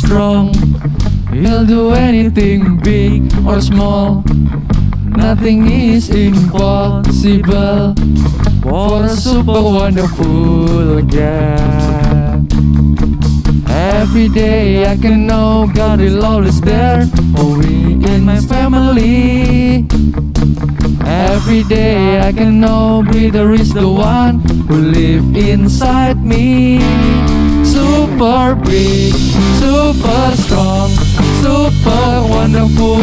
strong. He'll do anything big or small. Nothing is impossible for a super wonderful God. Every day I can know God will always there for me and my family. Every day I can know breather is the one who live inside me. Super big, super strong, super wonderful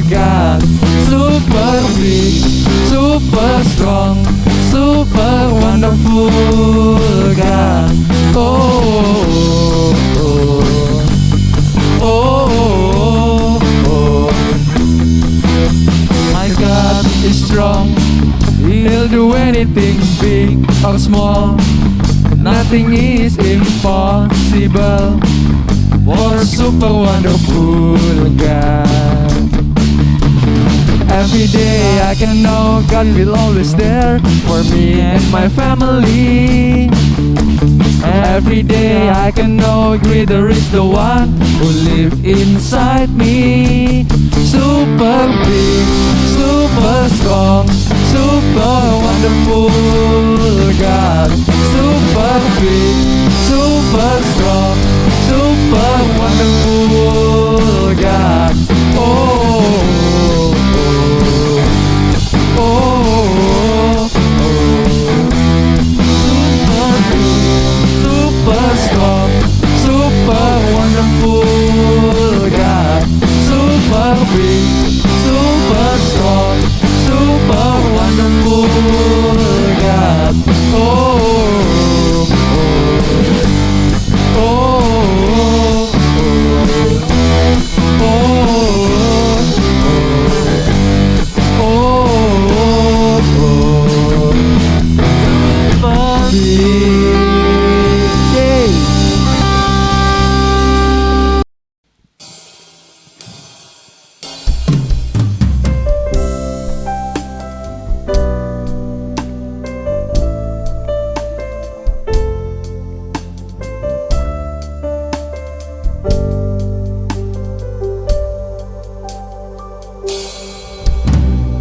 God. Super big, super strong, super wonderful God. Oh, oh, oh, oh, oh. My God is strong. He'll do anything big or small. Nothing is impossible for a super wonderful God. Every day I can know God will always there for me and my family. Every day I can know greater is the one who live inside me. Super big, super strong, super wonderful God. Super big, super strong, super wonderful God. Oh, oh, oh, oh, super big, super strong, super wonderful God. Super big, super strong, super wonderful God. Oh, oh, oh, oh, oh, oh, super big.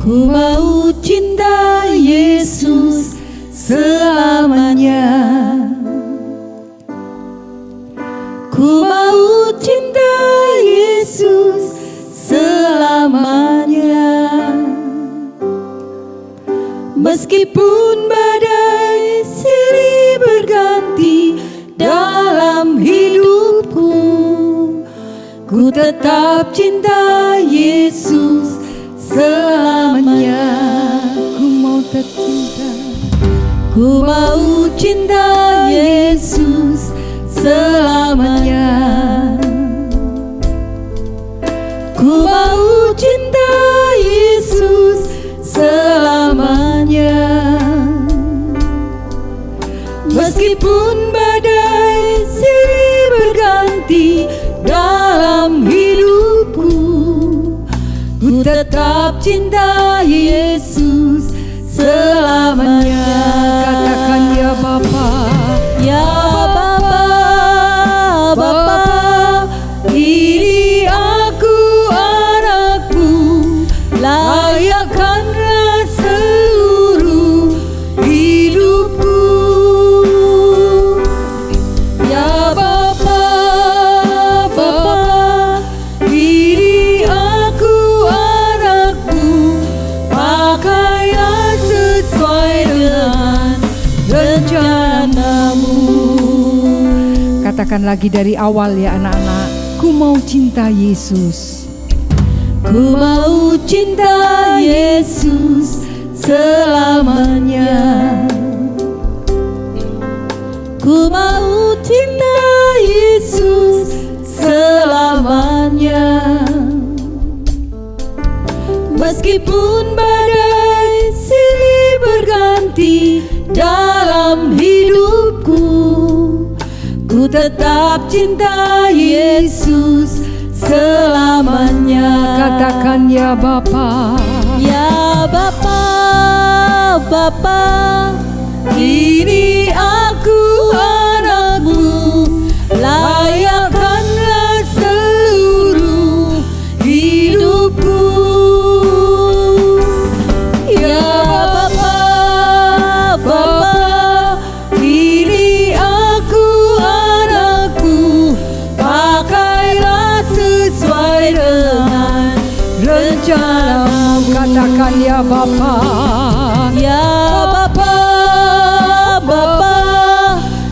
Ku mau cinta Yesus selamanya. Ku mau cinta Yesus selamanya. Meskipun badai silih berganti dalam hidupku, ku tetap cinta Yesus selamanya. Ku mau tercinta, ku mau cinta Yesus selamanya. Ku mau cinta Yesus selamanya. Meskipun badai silih berganti dalam hidupku, ku tetap cinta Yesus selamanya. Katakan ya Bapa, ya Bapa, Bapa, ini aku anakmu, layakkanlah seluruh hidupku. Ya Bapa, Bapa, ini aku anakmu, pakailah sesuai dengan rencanamu. Katakan lagi dari awal ya anak-anak. Ku mau cinta Yesus. Ku mau cinta Yesus selamanya. Ku mau cinta Yesus selamanya. Meskipun badai silih berganti dalam hidupku, ku tetap cinta Yesus selamanya. Katakan ya Bapa, ya Bapa, Bapa, ini aku anakmu, layakkanlah Katakan ya Bapa, ya Bapa, Bapa,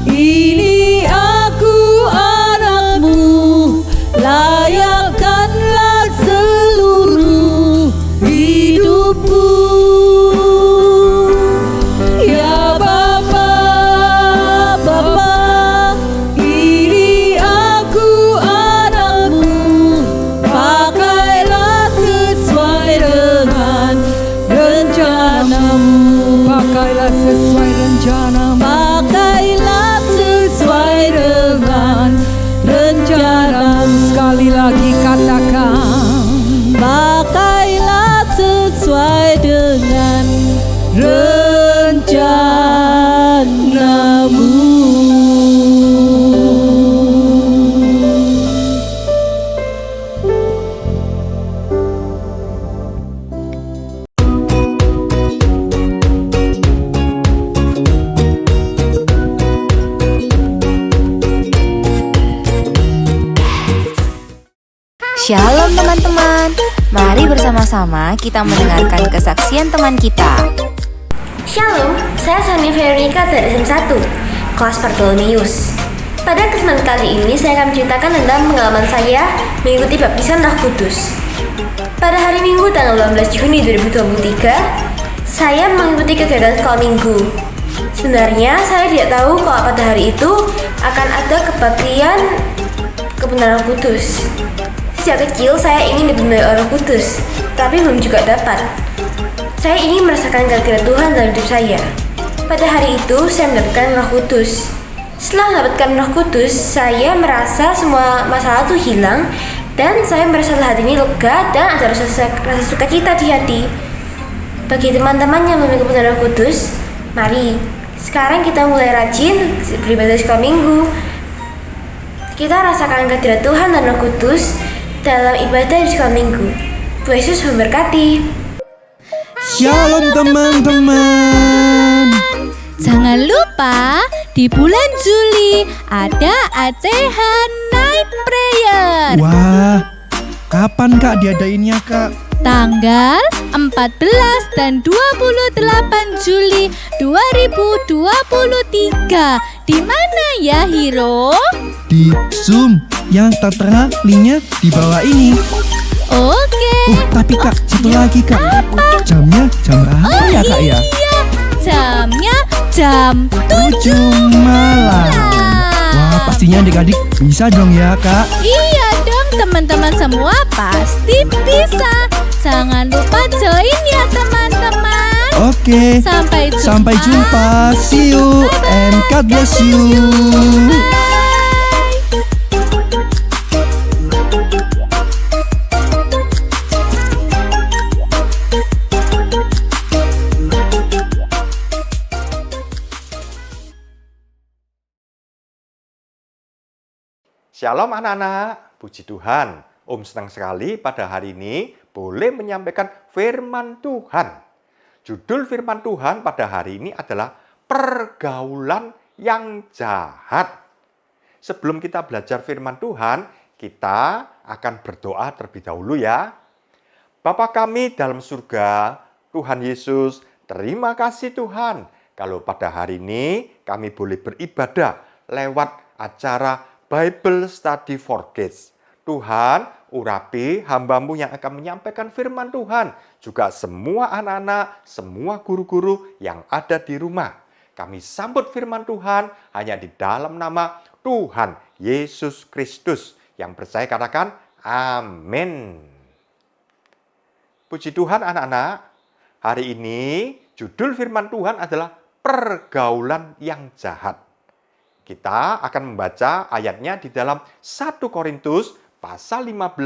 ini aku anakmu, layakkanlah seluruh hidupku. Ya Bapa, Bapa, ini aku anakmu, pakailah sesuai dengan rencanamu. Pakailah sesuai rencanamu. Pakailah sesuai dengan rencanamu. Sekali lagi katakan, pakailah sesuai dengan rencanamu. Shalom teman-teman, mari bersama-sama kita mendengarkan kesaksian teman kita. Shalom, saya Sani Veronica dari SM1, kelas Bartolomeus. Pada kesempatan kali ini saya akan menceritakan tentang pengalaman saya mengikuti baptisan Roh Kudus. Pada hari Minggu tanggal 18 Juni 2023, saya mengikuti kegiatan sekolah minggu. Sebenarnya saya tidak tahu kalau pada hari itu akan ada kebaktian kebenaran Roh Kudus. Sejak kecil saya ingin dipenuhi Roh Kudus, tapi belum juga dapat. Saya ingin merasakan kehadiran Tuhan dalam hidup saya. Pada hari itu saya mendapatkan Roh Kudus. Setelah mendapatkan Roh Kudus, saya merasa semua masalah itu hilang dan saya merasa hati ini lega dan ada rasa sukacita di hati. Bagi teman-teman yang memiliki kebenaran Roh Kudus, mari sekarang kita mulai rajin beribadah sekolah minggu. Kita rasakan kehadiran Tuhan dan Roh Kudus dalam ibadah di sekolah minggu. Tuhan Yesus memberkati. Shalom teman-teman. Jangan lupa di bulan Juli ada ACH Night Prayer. Wah, kapan Kak diadainnya Kak? Tanggal 14 dan 28 Juli 2023. Di mana ya, Hiro? Di Zoom yang tertera linknya di bawah ini. Oke. Tapi Kak, satu lagi Kak. Jamnya jam berapa ya Kak ya? Iya, jamnya jam 7 malam. Wah, pastinya adik-adik bisa dong ya Kak. Iya dong, teman-teman semua pasti bisa. Jangan lupa join ya teman-teman. Oke. Sampai jumpa. See you and God bless you. Shalom anak-anak, puji Tuhan. Om senang sekali pada hari ini boleh menyampaikan firman Tuhan. Judul firman Tuhan pada hari ini adalah pergaulan yang jahat. Sebelum kita belajar firman Tuhan, kita akan berdoa terlebih dahulu ya. Bapa kami dalam surga, Tuhan Yesus, terima kasih Tuhan. Kalau pada hari ini kami boleh beribadah lewat acara Bible Study for Kids. Tuhan, urapi hamba-Mu yang akan menyampaikan firman Tuhan. Juga semua anak-anak, semua guru-guru yang ada di rumah. Kami sambut firman Tuhan hanya di dalam nama Tuhan Yesus Kristus. Yang percaya katakan, amin. Puji Tuhan anak-anak, hari ini judul firman Tuhan adalah pergaulan yang jahat. Kita akan membaca ayatnya di dalam 1 Korintus pasal 15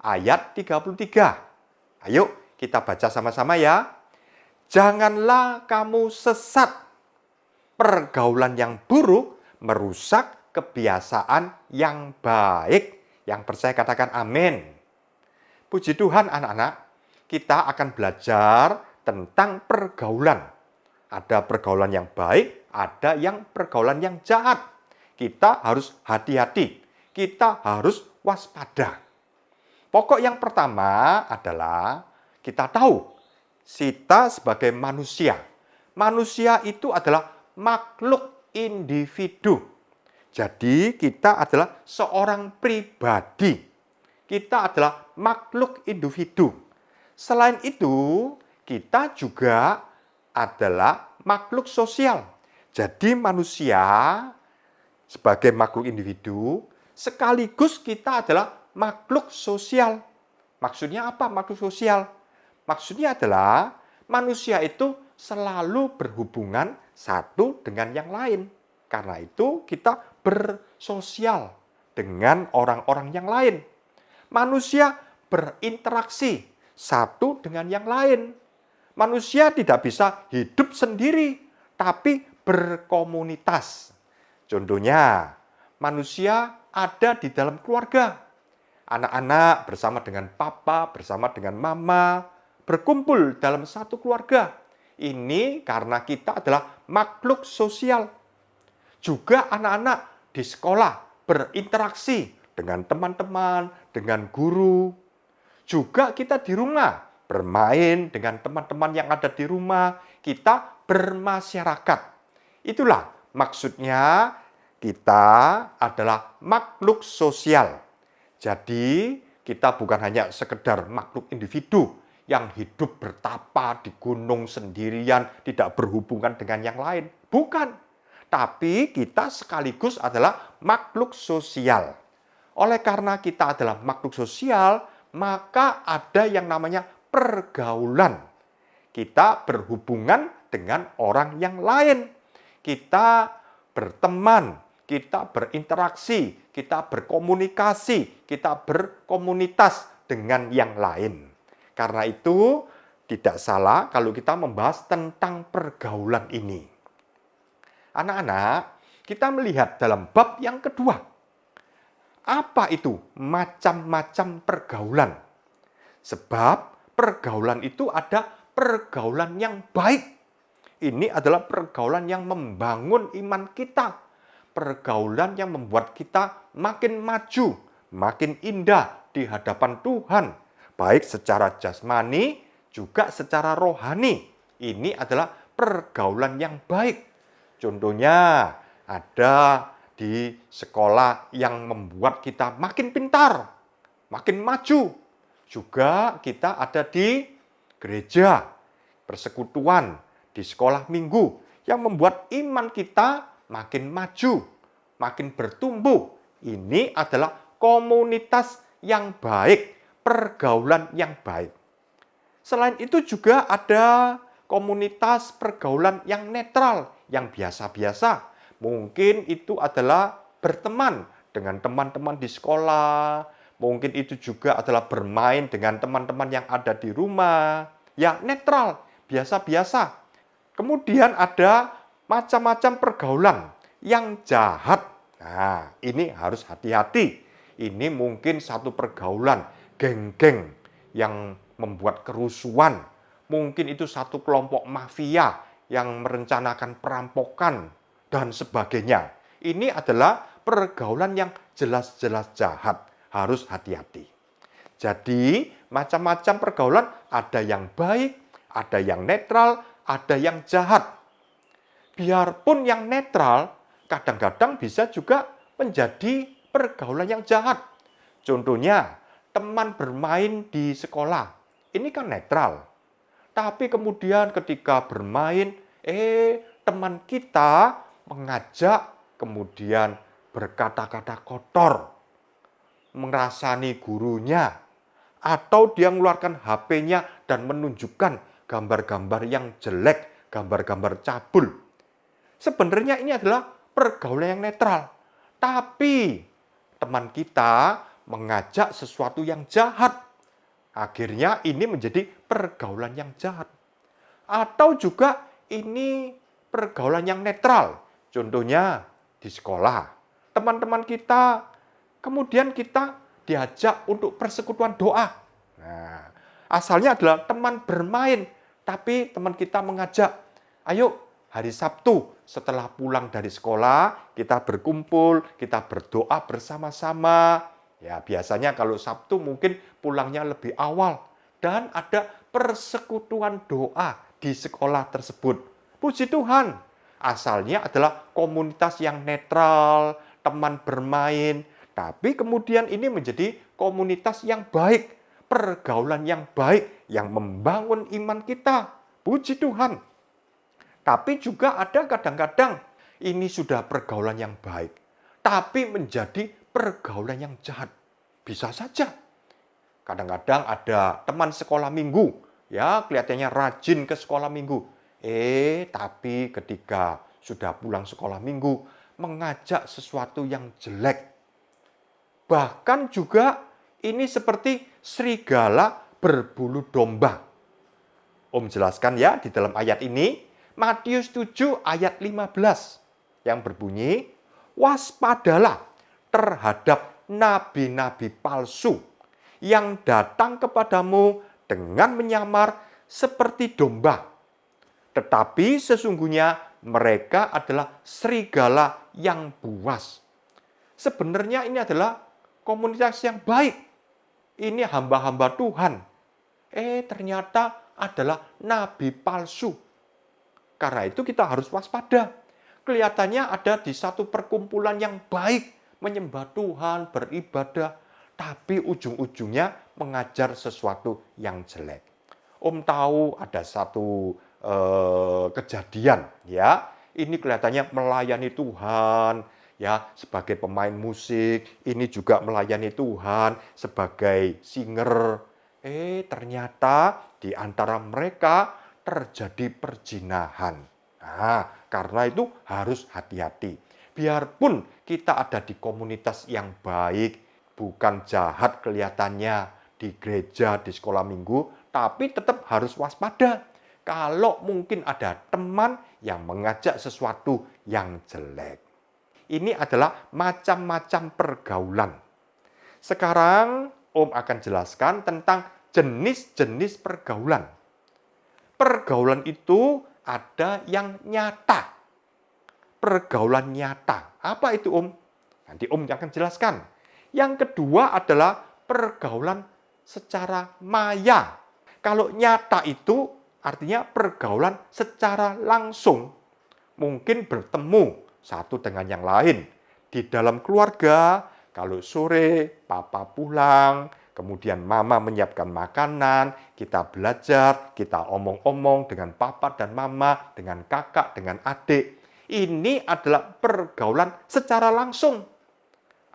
ayat 33. Ayo kita baca sama-sama ya. Janganlah kamu sesat. Pergaulan yang buruk merusak kebiasaan yang baik. Yang percaya katakan amin. Puji Tuhan anak-anak, kita akan belajar tentang pergaulan. Ada pergaulan yang baik, ada yang pergaulan yang jahat. Kita harus hati-hati, kita harus waspada. Pokok yang pertama adalah kita tahu kita sebagai manusia. Manusia itu adalah makhluk individu. Jadi kita adalah seorang pribadi. Kita adalah makhluk individu. Selain itu, kita juga adalah makhluk sosial. Jadi manusia sebagai makhluk individu, sekaligus kita adalah makhluk sosial. Maksudnya apa makhluk sosial? Maksudnya adalah manusia itu selalu berhubungan satu dengan yang lain. Karena itu kita bersosial dengan orang-orang yang lain. Manusia berinteraksi satu dengan yang lain. Manusia tidak bisa hidup sendiri, tapi berkomunitas. Contohnya, manusia ada di dalam keluarga. Anak-anak bersama dengan papa, bersama dengan mama, berkumpul dalam satu keluarga. Ini karena kita adalah makhluk sosial. Juga anak-anak di sekolah berinteraksi dengan teman-teman, dengan guru. Juga kita di rumah bermain dengan teman-teman yang ada di rumah. Kita bermasyarakat. Itulah maksudnya kita adalah makhluk sosial. Jadi kita bukan hanya sekedar makhluk individu yang hidup bertapa di gunung sendirian, tidak berhubungan dengan yang lain. Bukan. Tapi kita sekaligus adalah makhluk sosial. Oleh karena kita adalah makhluk sosial, maka ada yang namanya pergaulan. Kita berhubungan dengan orang yang lain. Kita berteman, kita berinteraksi, kita berkomunikasi, kita berkomunitas dengan yang lain. Karena itu tidak salah kalau kita membahas tentang pergaulan ini. Anak-anak, kita melihat dalam bab yang kedua. Apa itu macam-macam pergaulan? Sebab pergaulan itu ada pergaulan yang baik. Ini adalah pergaulan yang membangun iman kita. Pergaulan yang membuat kita makin maju, makin indah di hadapan Tuhan. Baik secara jasmani, juga secara rohani. Ini adalah pergaulan yang baik. Contohnya, ada di sekolah yang membuat kita makin pintar, makin maju. Juga kita ada di gereja, persekutuan, di sekolah minggu yang membuat iman kita makin maju, makin bertumbuh. Ini adalah komunitas yang baik, pergaulan yang baik. Selain itu juga ada komunitas pergaulan yang netral, yang biasa-biasa. Mungkin itu adalah berteman dengan teman-teman di sekolah. Mungkin itu juga adalah bermain dengan teman-teman yang ada di rumah. Ya, netral, biasa-biasa. Kemudian ada macam-macam pergaulan yang jahat. Nah, ini harus hati-hati. Ini mungkin satu pergaulan geng-geng yang membuat kerusuhan. Mungkin itu satu kelompok mafia yang merencanakan perampokan dan sebagainya. Ini adalah pergaulan yang jelas-jelas jahat. Harus hati-hati. Jadi, macam-macam pergaulan ada yang baik, ada yang netral, ada yang jahat. Biarpun yang netral, kadang-kadang bisa juga menjadi pergaulan yang jahat. Contohnya, teman bermain di sekolah. Ini kan netral. Tapi kemudian ketika bermain, teman kita mengajak, kemudian berkata-kata kotor, mengrasani gurunya, atau dia mengeluarkan HP-nya dan menunjukkan gambar-gambar yang jelek, gambar-gambar cabul. Sebenarnya ini adalah pergaulan yang netral. Tapi teman kita mengajak sesuatu yang jahat. Akhirnya ini menjadi pergaulan yang jahat. Atau juga ini pergaulan yang netral. Contohnya di sekolah. Teman-teman kita, kemudian kita diajak untuk persekutuan doa. Nah, asalnya adalah teman bermain, tapi teman kita mengajak, ayo hari Sabtu setelah pulang dari sekolah, kita berkumpul, kita berdoa bersama-sama. Ya, biasanya kalau Sabtu mungkin pulangnya lebih awal. Dan ada persekutuan doa di sekolah tersebut. Puji Tuhan, asalnya adalah komunitas yang netral, teman bermain, tapi kemudian ini menjadi komunitas yang baik, pergaulan yang baik, yang membangun iman kita. Puji Tuhan. Tapi juga ada kadang-kadang ini sudah pergaulan yang baik, tapi menjadi pergaulan yang jahat. Bisa saja. Kadang-kadang ada teman sekolah minggu, ya kelihatannya rajin ke sekolah minggu. Tapi ketika sudah pulang sekolah minggu, mengajak sesuatu yang jelek. Bahkan juga ini seperti serigala berbulu domba. Om jelaskan ya di dalam ayat ini, Matius 7 ayat 15 yang berbunyi, waspadalah terhadap nabi-nabi palsu yang datang kepadamu dengan menyamar seperti domba. Tetapi sesungguhnya mereka adalah serigala yang buas. Sebenarnya ini adalah komunitas yang baik. Ini hamba-hamba Tuhan. Ternyata adalah nabi palsu. Karena itu kita harus waspada. Kelihatannya ada di satu perkumpulan yang baik, menyembah Tuhan, beribadah, tapi ujung-ujungnya mengajar sesuatu yang jelek. Om tahu ada satu kejadian, ya. Ini kelihatannya melayani Tuhan, ya, sebagai pemain musik. Ini juga melayani Tuhan sebagai singer. Ternyata di antara mereka terjadi perzinahan. Nah, karena itu harus hati-hati. Biarpun kita ada di komunitas yang baik, bukan jahat kelihatannya di gereja, di sekolah minggu, tapi tetap harus waspada. Kalau mungkin ada teman yang mengajak sesuatu yang jelek. Ini adalah macam-macam pergaulan. Sekarang Om akan jelaskan tentang jenis-jenis pergaulan. Pergaulan itu ada yang nyata. Pergaulan nyata. Apa itu Om? Nanti Om akan jelaskan. Yang kedua adalah pergaulan secara maya. Kalau nyata itu artinya pergaulan secara langsung. Mungkin bertemu satu dengan yang lain. Di dalam keluarga, kalau sore papa pulang, kemudian mama menyiapkan makanan, kita belajar, kita omong-omong dengan papa dan mama, dengan kakak, dengan adik. Ini adalah pergaulan secara langsung.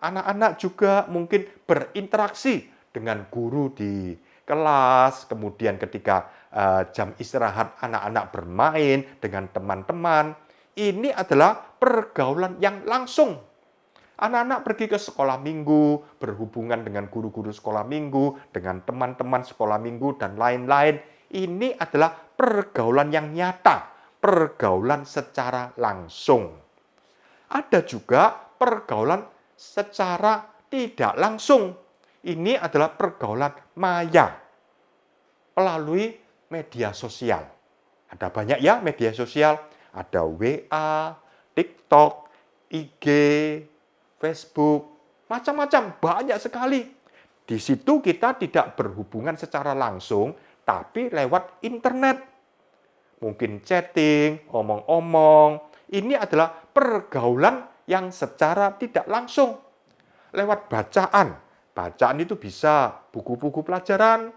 Anak-anak juga mungkin berinteraksi dengan guru di kelas, kemudian ketika jam istirahat anak-anak bermain dengan teman-teman. Ini adalah pergaulan yang langsung. Anak-anak pergi ke sekolah minggu, berhubungan dengan guru-guru sekolah minggu, dengan teman-teman sekolah minggu, dan lain-lain. Ini adalah pergaulan yang nyata, pergaulan secara langsung. Ada juga pergaulan secara tidak langsung. Ini adalah pergaulan maya melalui media sosial. Ada banyak ya media sosial. Ada WA, TikTok, IG, Facebook, macam-macam, banyak sekali. Di situ kita tidak berhubungan secara langsung, tapi lewat internet. Mungkin chatting, omong-omong. Ini adalah pergaulan yang secara tidak langsung. Lewat bacaan. Bacaan itu bisa buku-buku pelajaran.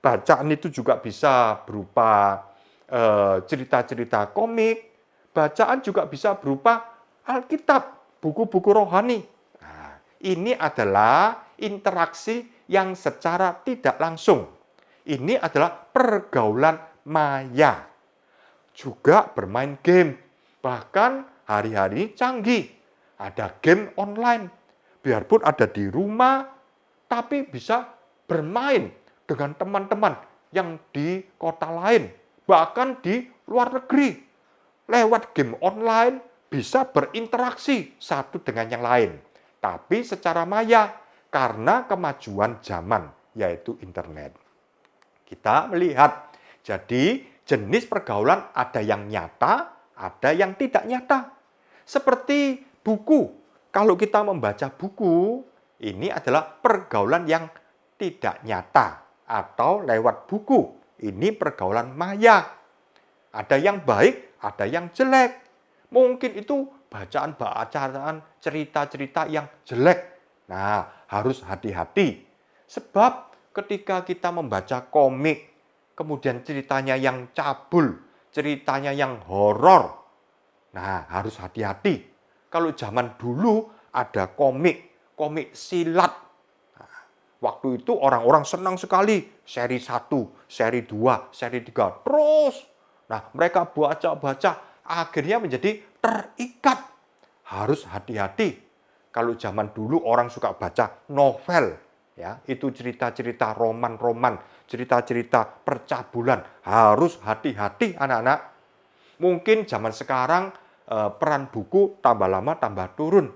Bacaan itu juga bisa berupa cerita-cerita komik. Bacaan juga bisa berupa Alkitab, buku-buku rohani. Nah, ini adalah interaksi yang secara tidak langsung. Ini adalah pergaulan maya. Juga bermain game. Bahkan hari-hari canggih. Ada game online. Biarpun ada di rumah, tapi bisa bermain dengan teman-teman yang di kota lain. Bahkan di luar negeri. Lewat game online bisa berinteraksi satu dengan yang lain. Tapi secara maya karena kemajuan zaman, yaitu internet. Kita melihat, jadi jenis pergaulan ada yang nyata, ada yang tidak nyata. Seperti buku. Kalau kita membaca buku, ini adalah pergaulan yang tidak nyata atau lewat buku. ini pergaulan maya. Ada yang baik, ada yang jelek. Mungkin itu bacaan-bacaan, cerita-cerita yang jelek. Nah, harus hati-hati. Sebab ketika kita membaca komik, kemudian ceritanya yang cabul, ceritanya yang horor, nah harus hati-hati. Kalau zaman dulu ada komik silat. Nah, waktu itu orang-orang senang sekali. Seri 1, seri 2, seri 3. Terus, nah mereka baca-baca, akhirnya menjadi terikat. Harus hati-hati. Kalau zaman dulu orang suka baca novel, ya, itu cerita-cerita roman-roman, cerita-cerita percabulan. Harus hati-hati anak-anak. Mungkin zaman sekarang peran buku tambah lama tambah turun.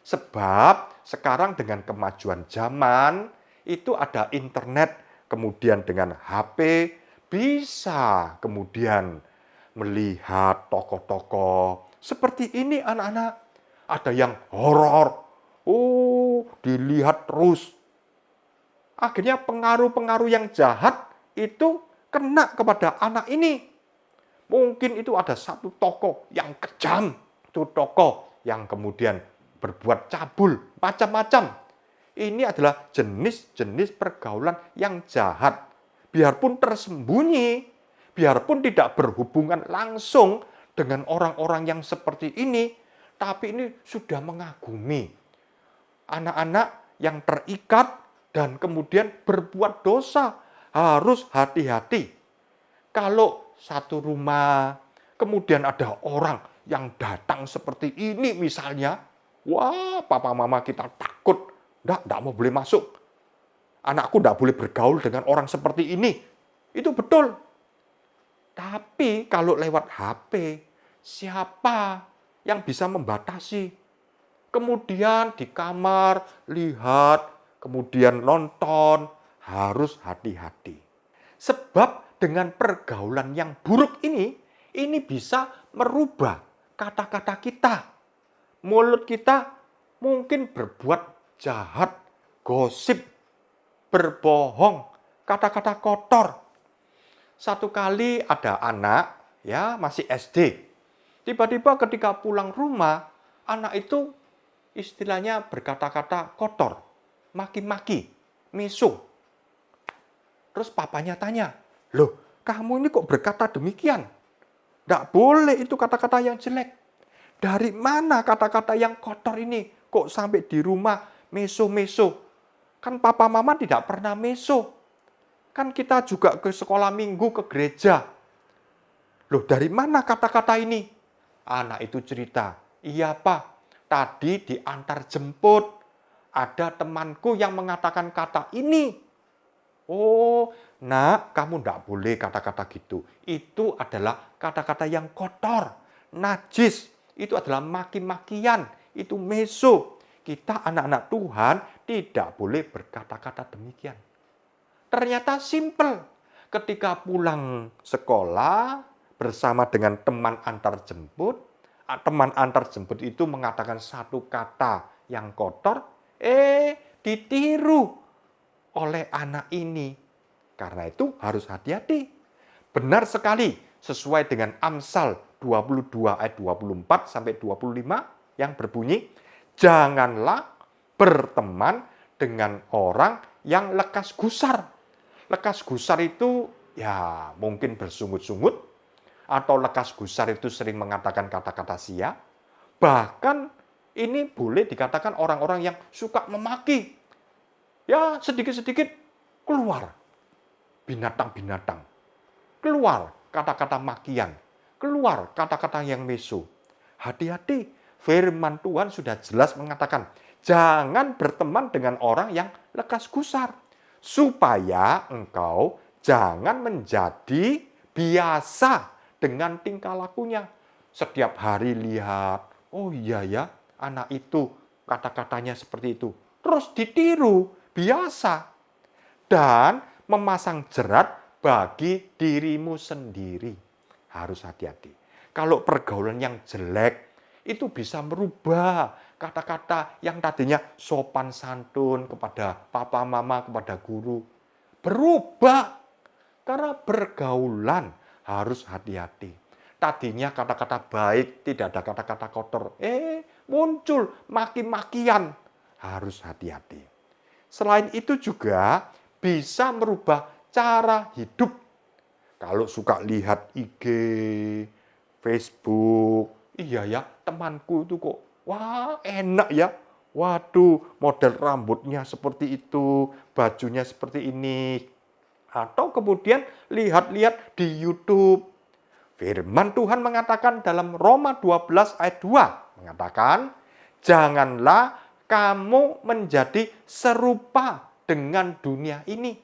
Sebab sekarang dengan kemajuan zaman, itu ada internet, kemudian dengan HP, bisa kemudian melihat tokoh-tokoh seperti ini anak-anak. Ada yang horor, dilihat terus. Akhirnya pengaruh-pengaruh yang jahat itu kena kepada anak ini. Mungkin itu ada satu tokoh yang kejam, itu tokoh yang kemudian berbuat cabul, macam-macam. Ini adalah jenis-jenis pergaulan yang jahat. Biarpun tersembunyi, biarpun tidak berhubungan langsung dengan orang-orang yang seperti ini, tapi ini sudah mengagumi anak-anak yang terikat dan kemudian berbuat dosa. Harus hati-hati. Kalau satu rumah, kemudian ada orang yang datang seperti ini misalnya, wah, papa mama kita takut. Enggak mau boleh masuk. Anakku enggak boleh bergaul dengan orang seperti ini. Itu betul. Tapi kalau lewat HP, siapa yang bisa membatasi? Kemudian di kamar, lihat, kemudian nonton, harus hati-hati. Sebab dengan pergaulan yang buruk ini bisa merubah kata-kata kita. Mulut kita mungkin berbuat jahat, gosip, berbohong, kata-kata kotor. Satu kali ada anak, ya masih SD. Tiba-tiba ketika pulang rumah, anak itu istilahnya berkata-kata kotor, maki-maki, meso. Terus papanya tanya, loh kamu ini kok berkata demikian? Tidak boleh itu kata-kata yang jelek. Dari mana kata-kata yang kotor ini? Kok sampai di rumah meso-meso? Kan papa mama tidak pernah meso. Kan kita juga ke sekolah minggu, ke gereja. Loh dari mana kata-kata ini? Anak itu cerita, iya pak, tadi diantar jemput, ada temanku yang mengatakan kata ini. Oh, nak, kamu tidak boleh kata-kata gitu. Itu adalah kata-kata yang kotor, najis. Itu adalah maki-makian, itu meso. Kita anak-anak Tuhan tidak boleh berkata-kata demikian. Ternyata simpel. Ketika pulang sekolah bersama dengan teman antar jemput itu mengatakan satu kata yang kotor, ditiru oleh anak ini. Karena itu harus hati-hati. Benar sekali sesuai dengan Amsal 22 ayat 24 sampai 25 yang berbunyi, janganlah berteman dengan orang yang lekas gusar. Lekas gusar itu ya mungkin bersungut-sungut, atau lekas gusar itu sering mengatakan kata-kata sia. Bahkan ini boleh dikatakan orang-orang yang suka memaki. Ya sedikit-sedikit keluar binatang-binatang. Keluar kata-kata makian. Keluar kata-kata yang meso. Hati-hati, firman Tuhan sudah jelas mengatakan, jangan berteman dengan orang yang lekas gusar. Supaya engkau jangan menjadi biasa dengan tingkah lakunya. Setiap hari lihat, oh iya ya, anak itu kata-katanya seperti itu. Terus ditiru, biasa. Dan memasang jerat bagi dirimu sendiri. Harus hati-hati. Kalau pergaulan yang jelek, itu bisa merubah kata-kata yang tadinya sopan santun kepada papa mama, kepada guru. Berubah. Karena pergaulan harus hati-hati. Tadinya kata-kata baik, tidak ada kata-kata kotor. Muncul maki-makian. Harus hati-hati. Selain itu juga bisa merubah cara hidup. Kalau suka lihat IG, Facebook, iya ya, temanku itu kok, wah enak ya. Waduh, model rambutnya seperti itu, bajunya seperti ini. Atau kemudian lihat-lihat di YouTube. Firman Tuhan mengatakan dalam Roma 12 ayat 2, mengatakan, janganlah kamu menjadi serupa dengan dunia ini.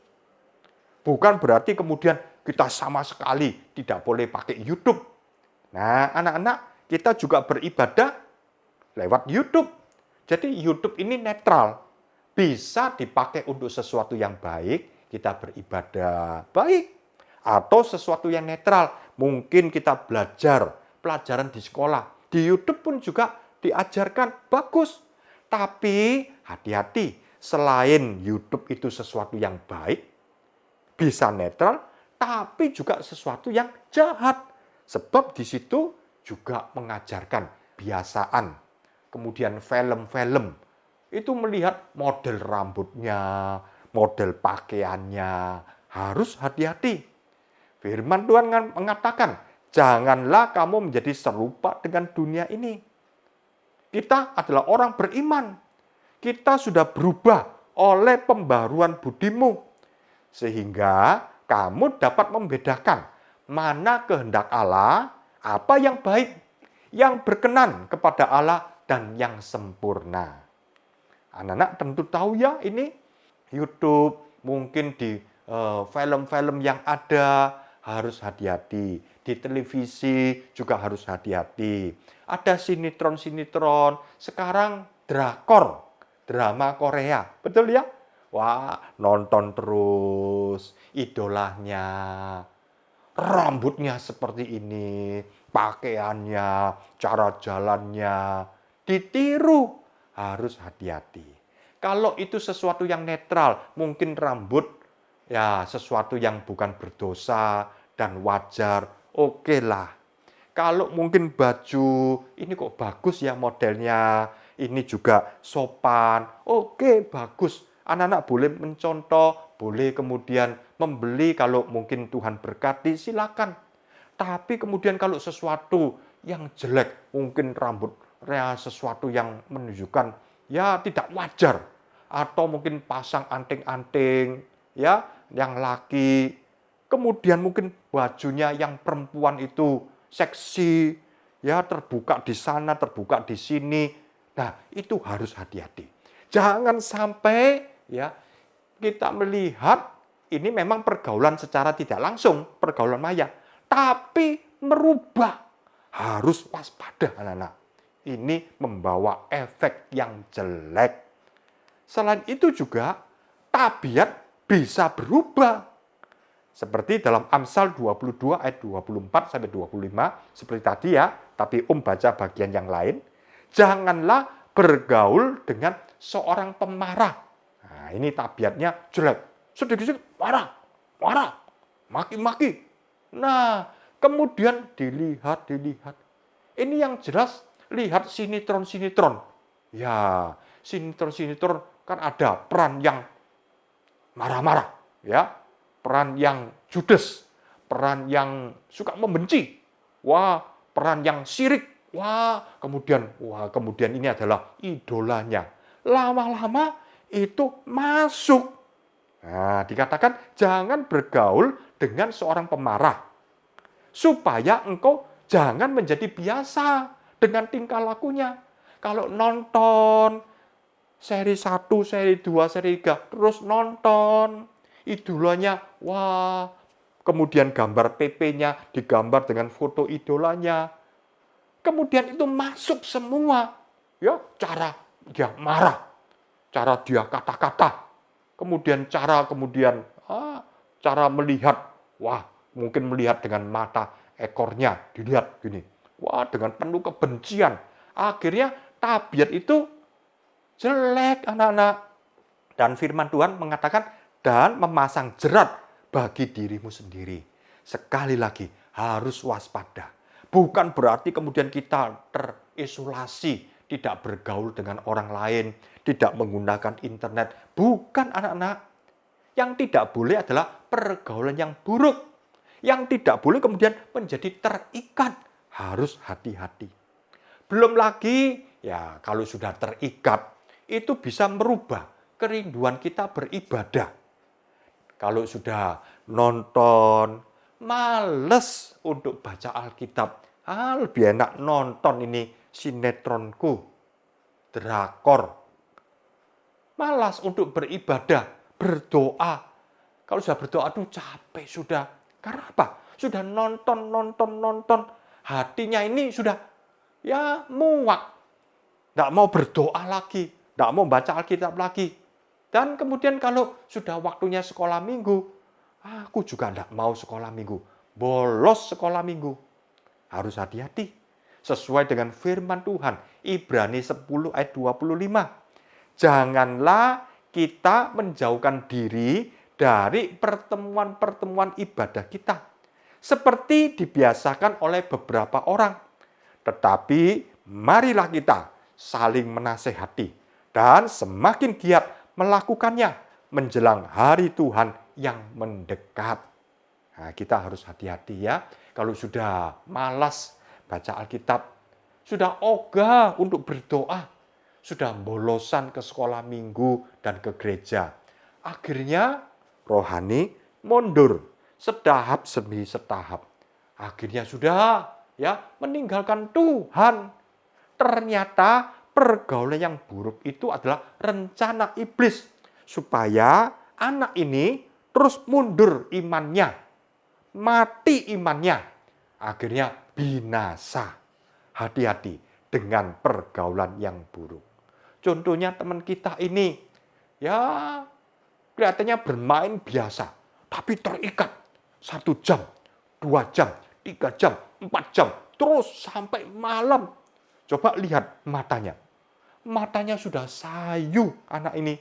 Bukan berarti kemudian kita sama sekali tidak boleh pakai YouTube. Nah, anak-anak, kita juga beribadah lewat YouTube. Jadi YouTube ini netral. Bisa dipakai untuk sesuatu yang baik, kita beribadah baik. Atau sesuatu yang netral, mungkin kita belajar pelajaran di sekolah. Di YouTube pun juga diajarkan bagus. Tapi hati-hati, selain YouTube itu sesuatu yang baik, bisa netral, tapi juga sesuatu yang jahat. Sebab di situ juga mengajarkan kebiasaan. Kemudian film-film, itu melihat model rambutnya, model pakaiannya, harus hati-hati. Firman Tuhan mengatakan, janganlah kamu menjadi serupa dengan dunia ini. Kita adalah orang beriman. Kita sudah berubah oleh pembaruan budimu. Sehingga kamu dapat membedakan mana kehendak Allah, apa yang baik, yang berkenan kepada Allah, dan yang sempurna. Anak-anak tentu tahu ya ini YouTube, mungkin di film-film yang ada, harus hati-hati. Di televisi juga harus hati-hati. Ada sinetron-sinetron, sekarang drakor, drama Korea. Betul ya? Wah, nonton terus, idolanya, rambutnya seperti ini, pakaiannya, cara jalannya, ditiru. Harus hati-hati. Kalau itu sesuatu yang netral, mungkin rambut, ya sesuatu yang bukan berdosa dan wajar, oke lah. Kalau mungkin baju, ini kok bagus ya modelnya, ini juga sopan, oke bagus. Anak-anak boleh mencontoh, boleh kemudian membeli kalau mungkin Tuhan berkati, silakan. Tapi kemudian kalau sesuatu yang jelek, mungkin rambut, ya sesuatu yang menunjukkan ya tidak wajar, atau mungkin pasang anting-anting, ya yang laki, kemudian mungkin bajunya yang perempuan itu seksi, ya terbuka di sana, terbuka di sini. Nah, itu harus hati-hati. Jangan sampai ya kita melihat ini memang pergaulan secara tidak langsung, pergaulan maya, tapi merubah. Harus waspada anak-anak. Ini membawa efek yang jelek. Selain itu juga tabiat bisa berubah. Seperti dalam Amsal 22 ayat 24 sampai 25 seperti tadi ya, tapi baca bagian yang lain. Janganlah bergaul dengan seorang pemarah. Nah, ini tabiatnya jelek. Sedikit-sedikit marah, maki-maki. Nah, kemudian dilihat. Ini yang jelas, lihat sinetron. Ya, sinetron kan ada peran yang marah-marah, ya, peran yang judes, peran yang suka membenci, peran yang sirik, kemudian ini adalah idolanya. Lama-lama itu masuk. Nah, dikatakan jangan bergaul dengan seorang pemarah, supaya engkau jangan menjadi biasa dengan tingkah lakunya. Kalau nonton seri 1, seri 2, seri 3, terus nonton, idolanya, kemudian gambar PP-nya digambar dengan foto idolanya. Kemudian itu masuk semua, ya, cara dia marah, cara dia kata-kata, kemudian cara melihat, mungkin melihat dengan mata ekornya, dilihat gini, dengan penuh kebencian. Akhirnya tabiat itu jelek anak-anak. Dan firman Tuhan mengatakan, dan memasang jerat bagi dirimu sendiri. Sekali lagi, harus waspada. Bukan berarti kemudian kita terisolasi, tidak bergaul dengan orang lain, tidak menggunakan internet. Bukan, anak-anak. Yang tidak boleh adalah pergaulan yang buruk. Yang tidak boleh kemudian menjadi terikat. Harus hati-hati. Belum lagi, ya kalau sudah terikat, itu bisa merubah kerinduan kita beribadah. Kalau sudah nonton, males untuk baca Alkitab. Lebih enak nonton ini sinetronku, drakor. Malas untuk beribadah, berdoa. Kalau sudah berdoa, aduh capek sudah. Karena apa? Sudah nonton. Hatinya ini sudah ya muak. Tidak mau berdoa lagi, tidak mau baca Alkitab lagi. Dan kemudian kalau sudah waktunya sekolah minggu, aku juga tidak mau sekolah minggu. Bolos sekolah minggu. Harus hati-hati. Sesuai dengan firman Tuhan. Ibrani 10 ayat 25. Janganlah kita menjauhkan diri dari pertemuan-pertemuan ibadah kita. Seperti dibiasakan oleh beberapa orang. Tetapi marilah kita saling menasehati. Dan semakin giat melakukannya menjelang hari Tuhan yang mendekat. Nah, kita harus hati-hati ya. Kalau sudah malas baca Alkitab, sudah ogah untuk berdoa, sudah bolosan ke sekolah minggu dan ke gereja. Akhirnya rohani mundur, setahap demi setahap. Akhirnya sudah ya meninggalkan Tuhan. Ternyata pergaulan yang buruk itu adalah rencana iblis supaya anak ini terus mundur imannya. Mati imannya, akhirnya binasa. Hati-hati dengan pergaulan yang buruk. Contohnya teman kita ini, ya kelihatannya bermain biasa, tapi terikat 1 jam, 2 jam, 3 jam, 4 jam, terus sampai malam. Coba lihat matanya. Matanya sudah sayu anak ini.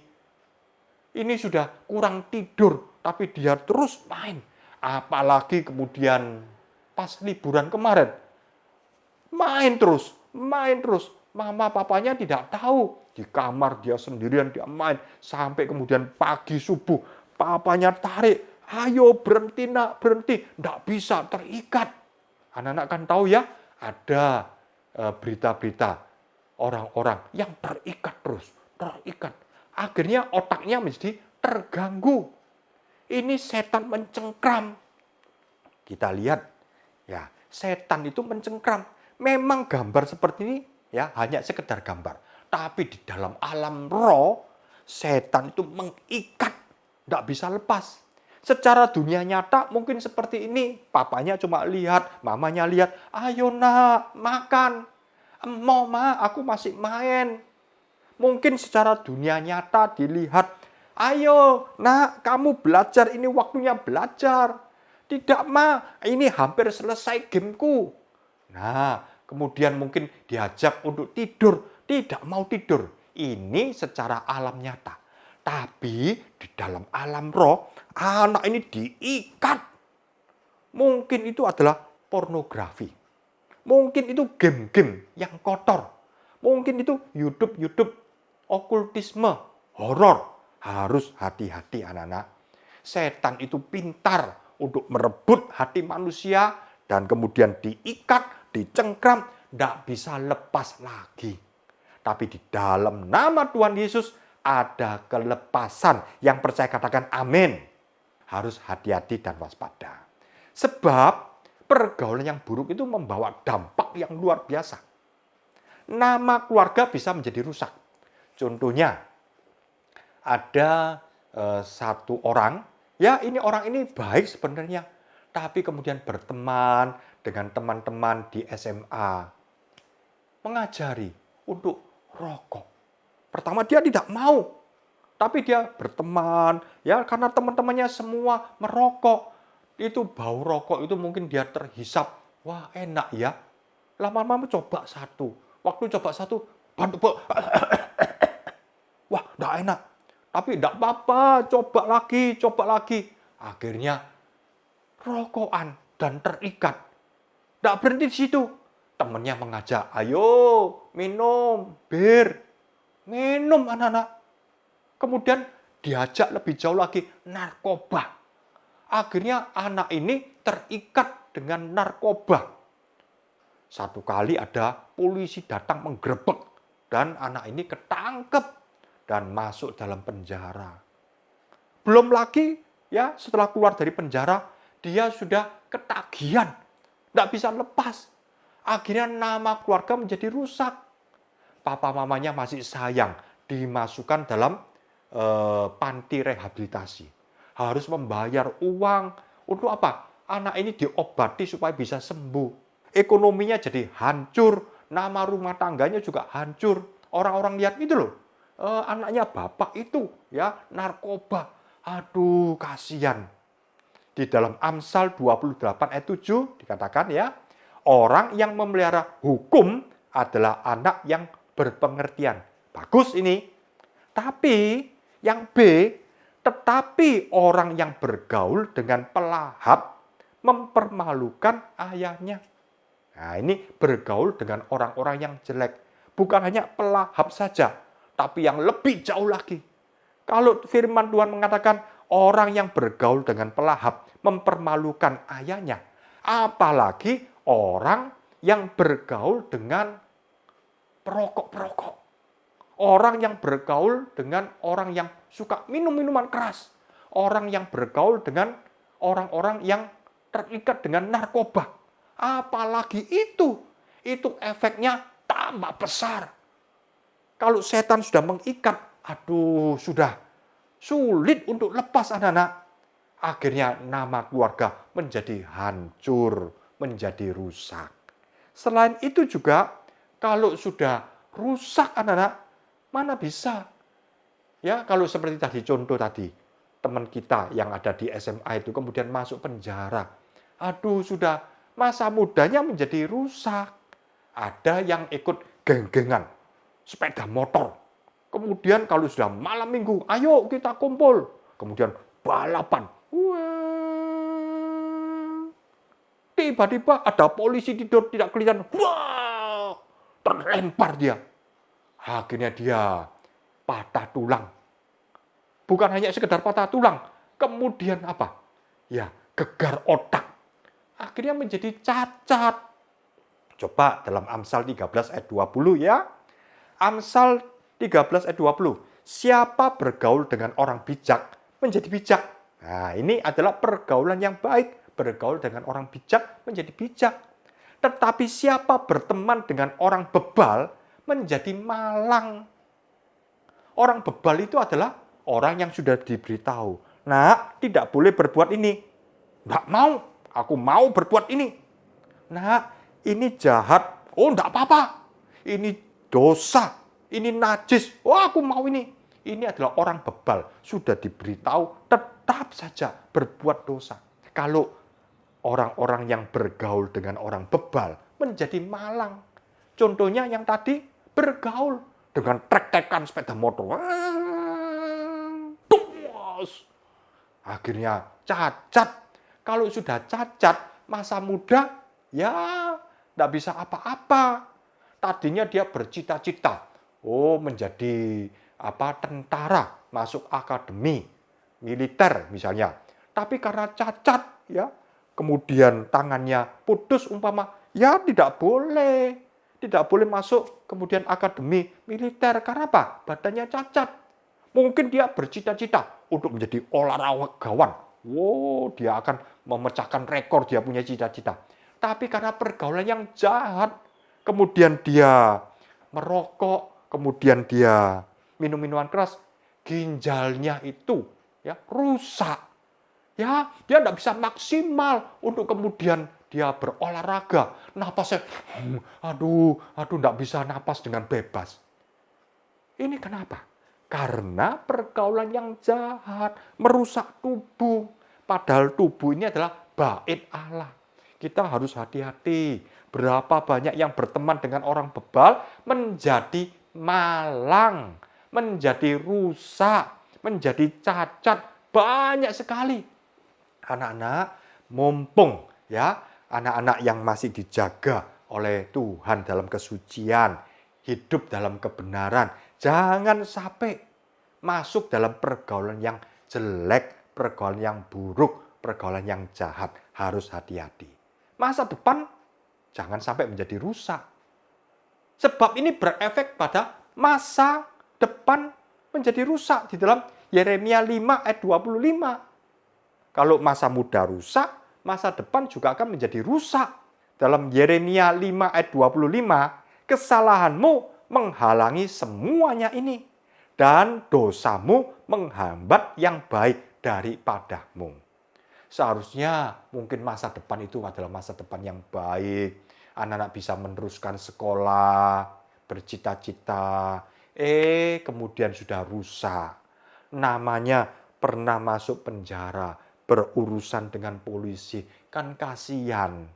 Ini sudah kurang tidur, tapi dia terus main. Apalagi kemudian pas liburan kemarin, main terus. Mama papanya tidak tahu. Di kamar dia sendirian, dia main. Sampai kemudian pagi subuh, papanya tarik. Ayo berhenti nak, berhenti. Tidak bisa, terikat. Anak-anak kan tahu ya, ada berita-berita orang-orang yang terikat terus. Terikat. Akhirnya otaknya mesti terganggu. Ini setan mencengkram. Kita lihat, ya setan itu mencengkram. Memang gambar seperti ini ya hanya sekedar gambar. Tapi di dalam alam roh, setan itu mengikat. Tidak bisa lepas. Secara dunia nyata mungkin seperti ini. Papanya cuma lihat, mamanya lihat. Ayo nak, makan. Mau ma, aku masih main. Mungkin secara dunia nyata dilihat. Ayo, nak, kamu belajar, ini waktunya belajar. Tidak, ma, ini hampir selesai gameku. Nah, kemudian mungkin diajak untuk tidur. Tidak mau tidur. Ini secara alam nyata. Tapi di dalam alam roh, anak ini diikat. Mungkin itu adalah pornografi. Mungkin itu game-game yang kotor. Mungkin itu YouTube, okultisme, horor. Harus hati-hati anak-anak. Setan itu pintar untuk merebut hati manusia dan kemudian diikat, dicengkram, tidak bisa lepas lagi. Tapi di dalam nama Tuhan Yesus ada kelepasan. Yang percaya katakan amin. Harus hati-hati dan waspada. Sebab pergaulan yang buruk itu membawa dampak yang luar biasa. Nama keluarga bisa menjadi rusak. Contohnya, ada satu orang, ya orang ini baik sebenarnya, tapi kemudian berteman dengan teman-teman di SMA, mengajari untuk rokok. Pertama dia tidak mau, tapi dia berteman, ya karena teman-temannya semua merokok. Itu bau rokok itu mungkin dia terhisap, wah enak ya. Lama-lama coba satu, waktu coba satu, wah tidak enak. Tapi tidak apa-apa, coba lagi. Akhirnya rokokan dan terikat. Tidak berhenti di situ. Temannya mengajak, ayo minum bir. Minum anak-anak. Kemudian diajak lebih jauh lagi, narkoba. Akhirnya anak ini terikat dengan narkoba. Satu kali ada polisi datang menggerebek dan anak ini ketangkep dan masuk dalam penjara. Belum lagi ya setelah keluar dari penjara dia sudah ketagihan, tidak bisa lepas. Akhirnya nama keluarga menjadi rusak. Papa mamanya masih sayang, dimasukkan dalam panti rehabilitasi. Harus membayar uang untuk apa? Anak ini diobati supaya bisa sembuh. Ekonominya jadi hancur, nama rumah tangganya juga hancur. Orang-orang lihat itu loh, anaknya bapak itu ya narkoba. Aduh, kasihan. Di dalam Amsal 28 ayat 7 dikatakan ya, orang yang memelihara hukum adalah anak yang berpengertian. Bagus ini. Tapi yang B, tetapi orang yang bergaul dengan pelahap mempermalukan ayahnya. Nah, ini bergaul dengan orang-orang yang jelek. Bukan hanya pelahap saja, tapi yang lebih jauh lagi. Kalau firman Tuhan mengatakan orang yang bergaul dengan pelahap mempermalukan ayahnya, apalagi orang yang bergaul dengan perokok-perokok. Orang yang bergaul dengan orang yang suka minum minuman keras. Orang yang bergaul dengan orang-orang yang terikat dengan narkoba. Apalagi itu efeknya tambah besar. Kalau setan sudah mengikat, aduh sudah sulit untuk lepas anak-anak. Akhirnya nama keluarga menjadi hancur, menjadi rusak. Selain itu juga, kalau sudah rusak anak-anak, mana bisa? Ya, kalau seperti tadi contoh tadi, teman kita yang ada di SMA itu kemudian masuk penjara. Aduh, sudah masa mudanya menjadi rusak. Ada yang ikut geng-gengan, sepeda motor. Kemudian kalau sudah malam minggu, ayo kita kumpul. Kemudian balapan. Wah. Tiba-tiba ada polisi tidur tidak kelihatan. Wah, terlempar dia. Akhirnya dia patah tulang. Bukan hanya sekedar patah tulang. Kemudian apa? Ya, gegar otak. Akhirnya menjadi cacat. Coba dalam Amsal 13 ayat 20 ya. Amsal 13 ayat 20. Siapa bergaul dengan orang bijak menjadi bijak. Nah, ini adalah pergaulan yang baik. Bergaul dengan orang bijak menjadi bijak. Tetapi siapa berteman dengan orang bebal menjadi malang. Orang bebal itu adalah orang yang sudah diberitahu. Nah, tidak boleh berbuat ini. Nggak mau. Aku mau berbuat ini. Nah, ini jahat. Oh, enggak apa-apa. Ini dosa. Ini najis. Oh, aku mau ini. Ini adalah orang bebal. Sudah diberitahu, tetap saja berbuat dosa. Kalau orang-orang yang bergaul dengan orang bebal menjadi malang. Contohnya yang tadi bergaul dengan trek-trekan sepeda motor. Akhirnya cacat. Kalau sudah cacat, masa muda, ya tidak bisa apa-apa. Tadinya dia bercita-cita, menjadi tentara, masuk akademi militer misalnya. Tapi karena cacat, ya, kemudian tangannya putus umpama, ya tidak boleh masuk kemudian akademi militer. Karena apa? Badannya cacat. Mungkin dia bercita-cita untuk menjadi olahragawan. Dia akan memecahkan rekor, dia punya cita-cita. Tapi karena pergaulan yang jahat, kemudian dia merokok, kemudian dia minum minuman keras, ginjalnya itu ya rusak. Ya, dia tidak bisa maksimal untuk kemudian dia berolahraga. Napasnya, tidak bisa napas dengan bebas. Ini kenapa? Karena pergaulan yang jahat, merusak tubuh. Padahal tubuh ini adalah bait Allah. Kita harus hati-hati. Berapa banyak yang berteman dengan orang bebal menjadi malang, menjadi rusak, menjadi cacat. Banyak sekali. Anak-anak, mumpung ya, anak-anak yang masih dijaga oleh Tuhan dalam kesucian, hidup dalam kebenaran, jangan sampai masuk dalam pergaulan yang jelek, pergaulan yang buruk, pergaulan yang jahat. Harus hati-hati. Masa depan jangan sampai menjadi rusak. Sebab ini berefek pada masa depan menjadi rusak di dalam Yeremia 5 ayat 25. Kalau masa muda rusak, masa depan juga akan menjadi rusak. Dalam Yeremia 5 ayat 25, kesalahanmu menghalangi semuanya ini, dan dosamu menghambat yang baik daripadamu. Seharusnya mungkin masa depan itu adalah masa depan yang baik. Anak-anak bisa meneruskan sekolah, bercita-cita, kemudian sudah rusak. Namanya pernah masuk penjara, berurusan dengan polisi, kan kasihan.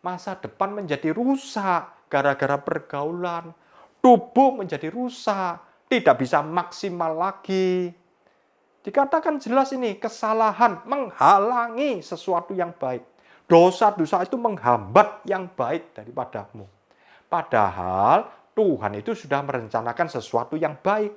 Masa depan menjadi rusak gara-gara pergaulan. Tubuh menjadi rusak, tidak bisa maksimal lagi. Dikatakan jelas ini, kesalahan menghalangi sesuatu yang baik. Dosa-dosa itu menghambat yang baik daripadamu. Padahal Tuhan itu sudah merencanakan sesuatu yang baik.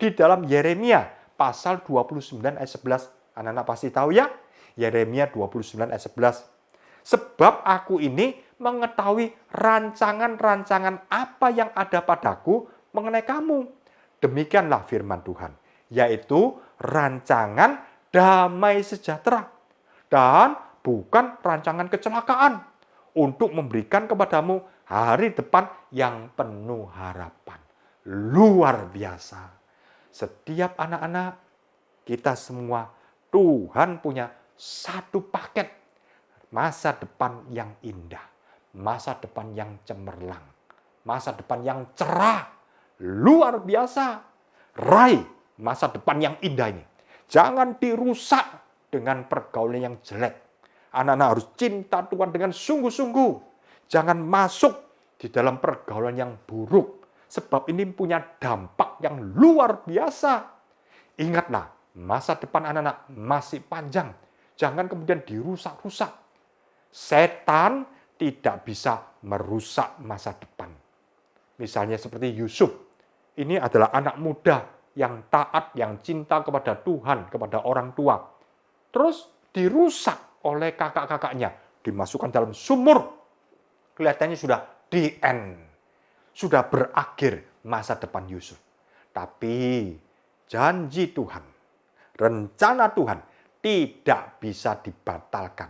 Di dalam Yeremia pasal 29 ayat 11, anak-anak pasti tahu ya, Yeremia 29 ayat 11. Sebab aku ini mengetahui rancangan-rancangan apa yang ada padaku mengenai kamu. Demikianlah firman Tuhan, yaitu rancangan damai sejahtera dan bukan rancangan kecelakaan, untuk memberikan kepadamu hari depan yang penuh harapan. Luar biasa. Setiap anak-anak, kita semua, Tuhan punya satu paket masa depan yang indah, masa depan yang cemerlang, masa depan yang cerah, luar biasa. Raih masa depan yang indah ini. Jangan dirusak dengan pergaulan yang jelek. Anak-anak harus cinta Tuhan dengan sungguh-sungguh. Jangan masuk di dalam pergaulan yang buruk. Sebab ini punya dampak yang luar biasa. Ingatlah, masa depan anak-anak masih panjang. Jangan kemudian dirusak-rusak. Setan tidak bisa merusak masa depan. Misalnya seperti Yusuf. Ini adalah anak muda yang taat, yang cinta kepada Tuhan, kepada orang tua. Terus dirusak oleh kakak-kakaknya. Dimasukkan dalam sumur. Kelihatannya sudah the end. Sudah berakhir masa depan Yusuf. Tapi janji Tuhan, rencana Tuhan tidak bisa dibatalkan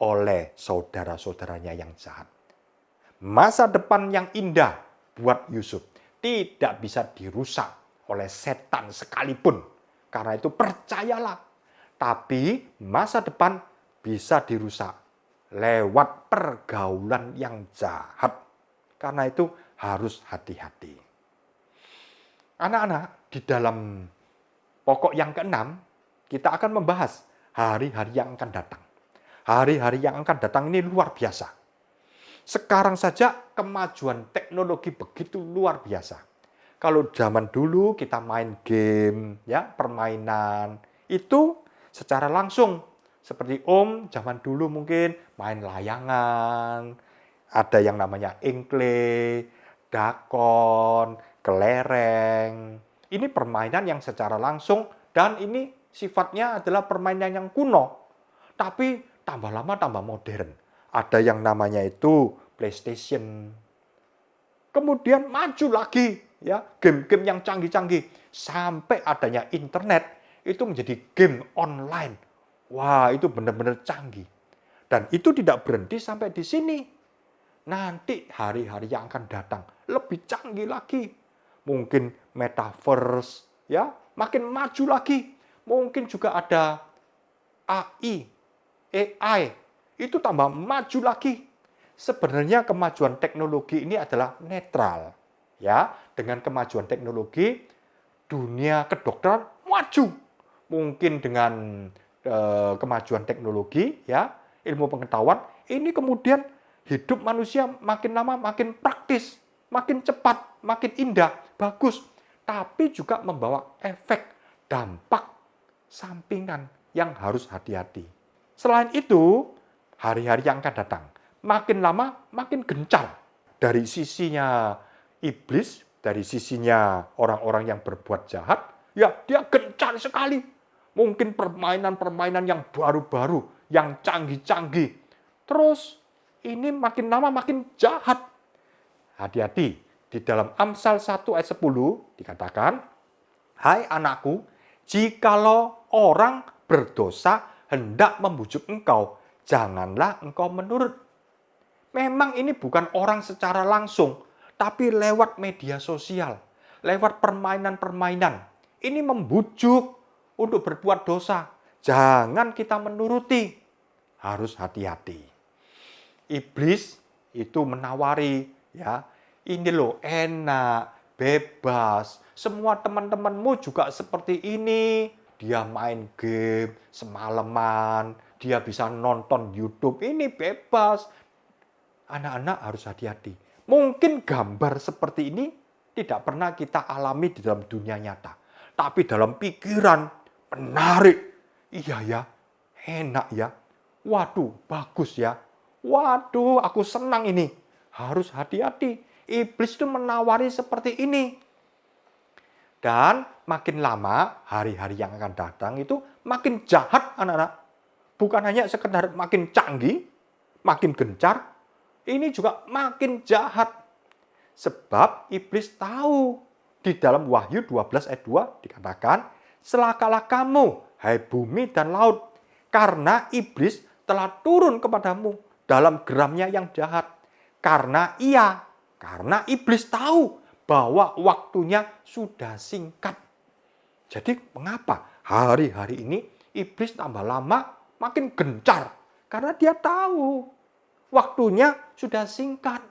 oleh saudara-saudaranya yang jahat. Masa depan yang indah buat Yusuf tidak bisa dirusak oleh setan sekalipun. Karena itu percayalah. Tapi masa depan bisa dirusak lewat pergaulan yang jahat. Karena itu harus hati-hati. Anak-anak, di dalam pokok yang keenam, kita akan membahas hari-hari yang akan datang. Hari-hari yang akan datang ini luar biasa. Sekarang saja kemajuan teknologi begitu luar biasa. Kalau zaman dulu kita main game, ya, permainan, itu secara langsung. Seperti Om zaman dulu mungkin main layangan, ada yang namanya engkle, dakon, kelereng. Ini permainan yang secara langsung dan ini sifatnya adalah permainan yang kuno. Tapi tambah lama tambah modern. Ada yang namanya itu PlayStation. Kemudian maju lagi, ya, game-game yang canggih-canggih. Sampai adanya internet, itu menjadi game online. Wah, itu benar-benar canggih. Dan itu tidak berhenti sampai di sini. Nanti hari-hari yang akan datang lebih canggih lagi. Mungkin metaverse, ya, makin maju lagi. Mungkin juga ada AI, itu tambah maju lagi. Sebenarnya kemajuan teknologi ini adalah netral. Ya, dengan kemajuan teknologi, dunia kedokteran maju. Mungkin dengan kemajuan teknologi, ya, ilmu pengetahuan, ini kemudian hidup manusia makin lama makin praktis, makin cepat, makin indah, bagus. Tapi juga membawa efek, dampak sampingan yang harus hati-hati. Selain itu, hari-hari yang akan datang, makin lama makin gencar. Dari sisinya iblis, dari sisinya orang-orang yang berbuat jahat, ya dia gencar sekali. Mungkin permainan-permainan yang baru-baru, yang canggih-canggih. Terus ini makin lama makin jahat. Hati-hati, di dalam Amsal 1 ayat 10 dikatakan, "Hai anakku, jikalau orang berdosa hendak membujuk engkau, janganlah engkau menurut." Memang ini bukan orang secara langsung, tapi lewat media sosial, lewat permainan-permainan. Ini membujuk untuk berbuat dosa. Jangan kita menuruti. Harus hati-hati. Iblis itu menawari, ya, ini loh enak, bebas. Semua teman-temanmu juga seperti ini. Dia main game semalaman, dia bisa nonton YouTube, ini bebas. Anak-anak harus hati-hati. Mungkin gambar seperti ini tidak pernah kita alami di dalam dunia nyata. Tapi dalam pikiran, menarik. Iya ya, enak ya. Waduh, bagus ya. Waduh, aku senang ini. Harus hati-hati. Iblis itu menawari seperti ini. Dan makin lama, hari-hari yang akan datang itu makin jahat anak-anak. Bukan hanya sekedar makin canggih, makin gencar, ini juga makin jahat. Sebab iblis tahu di dalam Wahyu 12 ayat 2 dikatakan, "Celakalah kamu, hai bumi dan laut, karena iblis telah turun kepadamu dalam geramnya yang jahat." Karena iblis tahu bahwa waktunya sudah singkat. Jadi mengapa hari-hari ini iblis tambah lama makin gencar? Karena dia tahu waktunya sudah singkat.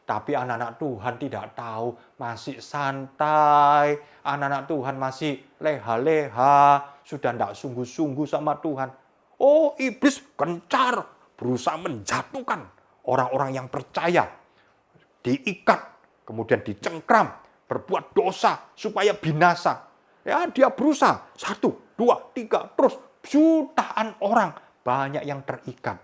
Tapi anak-anak Tuhan tidak tahu, masih santai. Anak-anak Tuhan masih leha-leha, sudah tidak sungguh-sungguh sama Tuhan. Oh, iblis gencar, berusaha menjatuhkan orang-orang yang percaya. Diikat, kemudian dicengkram, berbuat dosa supaya binasa. Ya, dia berusaha. 1, 2, 3, terus jutaan orang banyak yang terikat.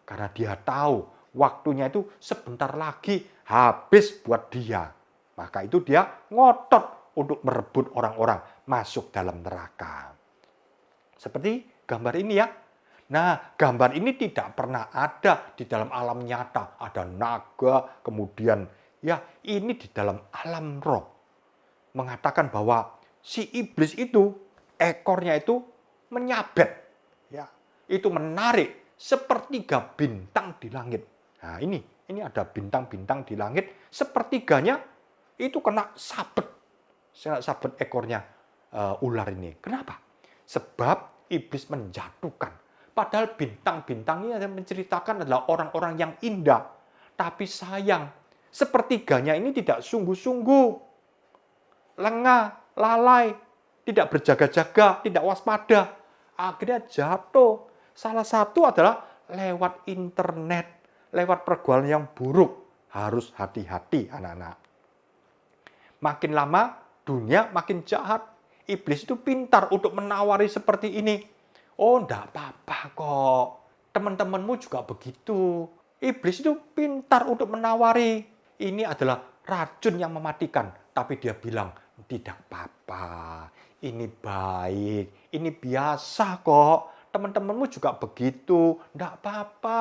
Karena dia tahu waktunya itu sebentar lagi habis buat dia. Maka itu dia ngotot untuk merebut orang-orang masuk dalam neraka. Seperti gambar ini ya. Nah, gambar ini tidak pernah ada di dalam alam nyata. Ada naga, kemudian ya ini di dalam alam roh. Mengatakan bahwa si iblis itu, ekornya itu menyabet. Ya, itu menarik sepertiga bintang di langit. Nah, ini ada bintang-bintang di langit, sepertiganya itu kena sabet ekornya ular ini. Kenapa? Sebab iblis menjatuhkan. Padahal bintang-bintang ini yang menceritakan adalah orang-orang yang indah. Tapi sayang, sepertiganya ini tidak sungguh-sungguh. Lengah, lalai, tidak berjaga-jaga, tidak waspada. Akhirnya jatuh. Salah satu adalah lewat internet, lewat pergaulan yang buruk. Harus hati-hati anak-anak. Makin lama dunia makin jahat. Iblis itu pintar untuk menawari seperti ini. Oh, enggak apa-apa kok. Teman-temanmu juga begitu. Iblis itu pintar untuk menawari. Ini adalah racun yang mematikan. Tapi dia bilang, tidak apa-apa. Ini baik. Ini biasa kok. Teman-temanmu juga begitu. Enggak apa-apa.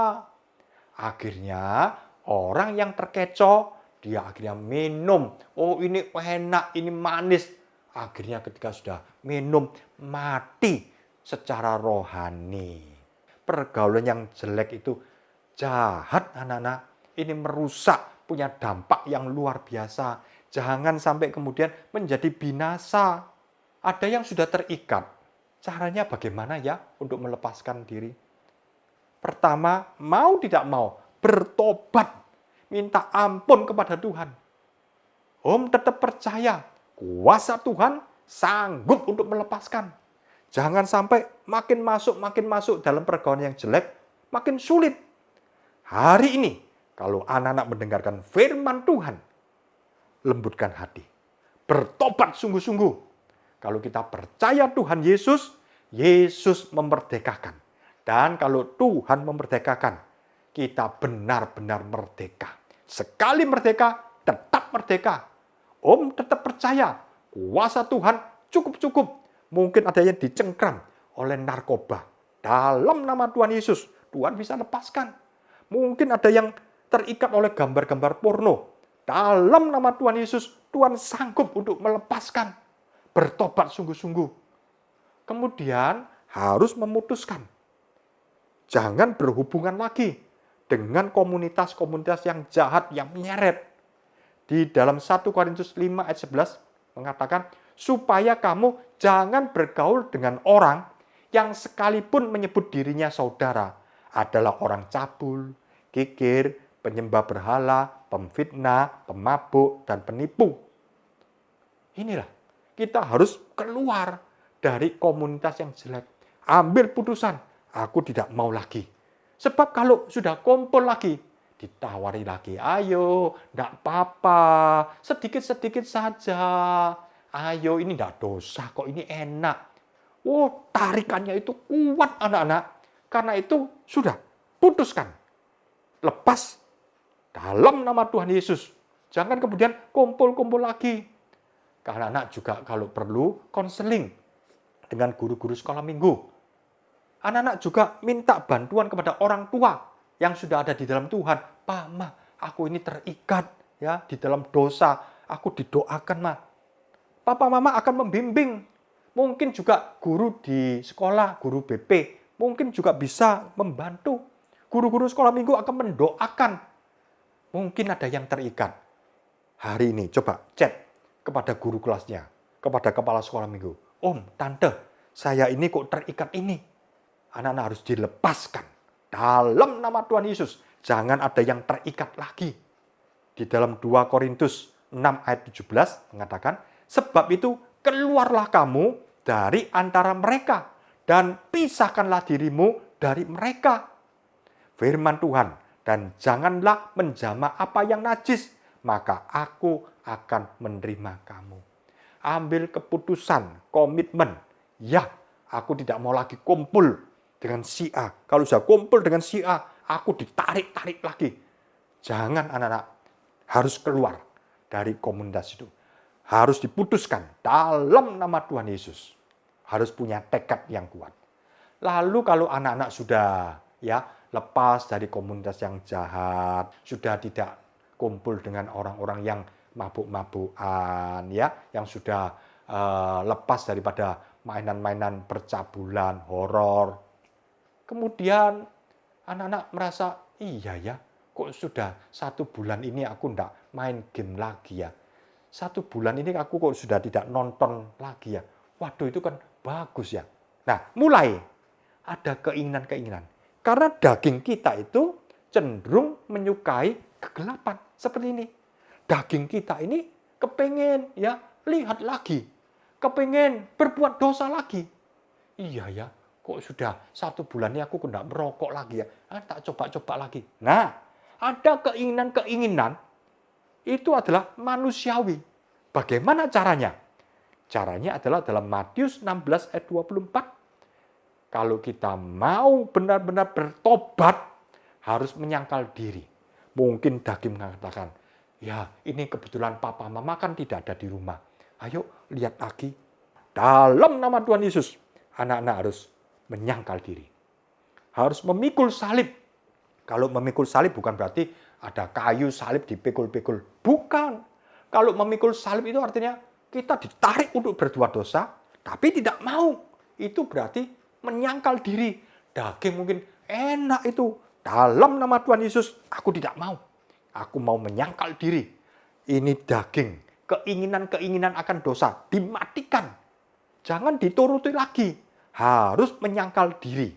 Akhirnya orang yang terkecoh, dia akhirnya minum. Oh, ini enak, ini manis. Akhirnya ketika sudah minum, mati secara rohani. Pergaulan yang jelek itu jahat anak-anak. Ini merusak, punya dampak yang luar biasa. Jangan sampai kemudian menjadi binasa. Ada yang sudah terikat. Caranya bagaimana ya untuk melepaskan diri? Pertama, mau tidak mau, bertobat. Minta ampun kepada Tuhan. Om tetap percaya, kuasa Tuhan sanggup untuk melepaskan. Jangan sampai makin masuk dalam pergaulan yang jelek, makin sulit. Hari ini, kalau anak-anak mendengarkan firman Tuhan, lembutkan hati. Bertobat sungguh-sungguh. Kalau kita percaya Tuhan Yesus, Yesus memerdekakan. Dan kalau Tuhan memerdekakan, kita benar-benar merdeka. Sekali merdeka, tetap merdeka. Om tetap percaya, kuasa Tuhan cukup-cukup. Mungkin ada yang dicengkram oleh narkoba. Dalam nama Tuhan Yesus, Tuhan bisa lepaskan. Mungkin ada yang terikat oleh gambar-gambar porno. Dalam nama Tuhan Yesus, Tuhan sanggup untuk melepaskan. Bertobat sungguh-sungguh. Kemudian harus memutuskan. Jangan berhubungan lagi dengan komunitas-komunitas yang jahat, yang menyeret. Di dalam 1 Korintus 5 ayat 11 mengatakan, supaya kamu jangan bergaul dengan orang yang sekalipun menyebut dirinya saudara adalah orang cabul, kikir, penyembah berhala, pemfitnah, pemabuk, dan penipu. Inilah, kita harus keluar dari komunitas yang jelek. Ambil putusan, aku tidak mau lagi. Sebab kalau sudah kumpul lagi, ditawari lagi, ayo, enggak apa-apa, sedikit-sedikit saja. Ayo, ini enggak dosa kok, ini enak. Oh, tarikannya itu kuat anak-anak. Karena itu sudah, putuskan. Lepas dalam nama Tuhan Yesus. Jangan kemudian kumpul-kumpul lagi. Karena anak juga kalau perlu konseling dengan guru-guru sekolah minggu. Anak-anak juga minta bantuan kepada orang tua yang sudah ada di dalam Tuhan. Pak, Ma, aku ini terikat ya di dalam dosa. Aku didoakan, Ma. Papa, Mama akan membimbing. Mungkin juga guru di sekolah, guru BP, mungkin juga bisa membantu. Guru-guru sekolah minggu akan mendoakan. Mungkin ada yang terikat. Hari ini coba chat kepada guru kelasnya, kepada kepala sekolah minggu. Om, Tante, saya ini kok terikat ini. Anak-anak harus dilepaskan. Dalam nama Tuhan Yesus, jangan ada yang terikat lagi. Di dalam 2 Korintus 6 ayat 17 mengatakan, sebab itu keluarlah kamu dari antara mereka dan pisahkanlah dirimu dari mereka. Firman Tuhan, dan janganlah menjamah apa yang najis, maka aku akan menerima kamu. Ambil keputusan, komitmen. Ya, aku tidak mau lagi kumpul dengan si A. Kalau sudah kumpul dengan si A, aku ditarik-tarik lagi. Jangan anak-anak, harus keluar dari komunitas itu. Harus diputuskan dalam nama Tuhan Yesus. Harus punya tekad yang kuat. Lalu kalau anak-anak sudah ya lepas dari komunitas yang jahat, sudah tidak kumpul dengan orang-orang yang mabuk-mabukan, ya, yang sudah lepas daripada mainan-mainan percabulan, horor. Kemudian anak-anak merasa, iya ya, kok sudah 1 bulan ini aku enggak main game lagi ya. 1 bulan ini aku kok sudah tidak nonton lagi ya. Waduh, itu kan bagus ya. Nah, mulai ada keinginan-keinginan. Karena daging kita itu cenderung menyukai kegelapan. Seperti ini. Daging kita ini kepengen ya lihat lagi. Kepengen berbuat dosa lagi. Iya ya, kok sudah 1 bulan ini aku tidak merokok lagi ya. Tak coba-coba lagi. Nah, ada keinginan-keinginan itu adalah manusiawi. Bagaimana caranya? Caranya adalah dalam Matius 16 ayat 24. Kalau kita mau benar-benar bertobat, harus menyangkal diri. Mungkin daging mengatakan, ya ini kebetulan papa mama kan tidak ada di rumah. Ayo lihat lagi. Dalam nama Tuhan Yesus, anak-anak harus menyangkal diri. Harus memikul salib. Kalau memikul salib bukan berarti ada kayu salib dipikul-pikul. Bukan. Kalau memikul salib itu artinya kita ditarik untuk berbuat dosa, tapi tidak mau. Itu berarti menyangkal diri. Daging mungkin enak itu. Dalam nama Tuhan Yesus, aku tidak mau. Aku mau menyangkal diri. Ini daging. Keinginan-keinginan akan dosa. Dimatikan. Jangan dituruti lagi. Harus menyangkal diri.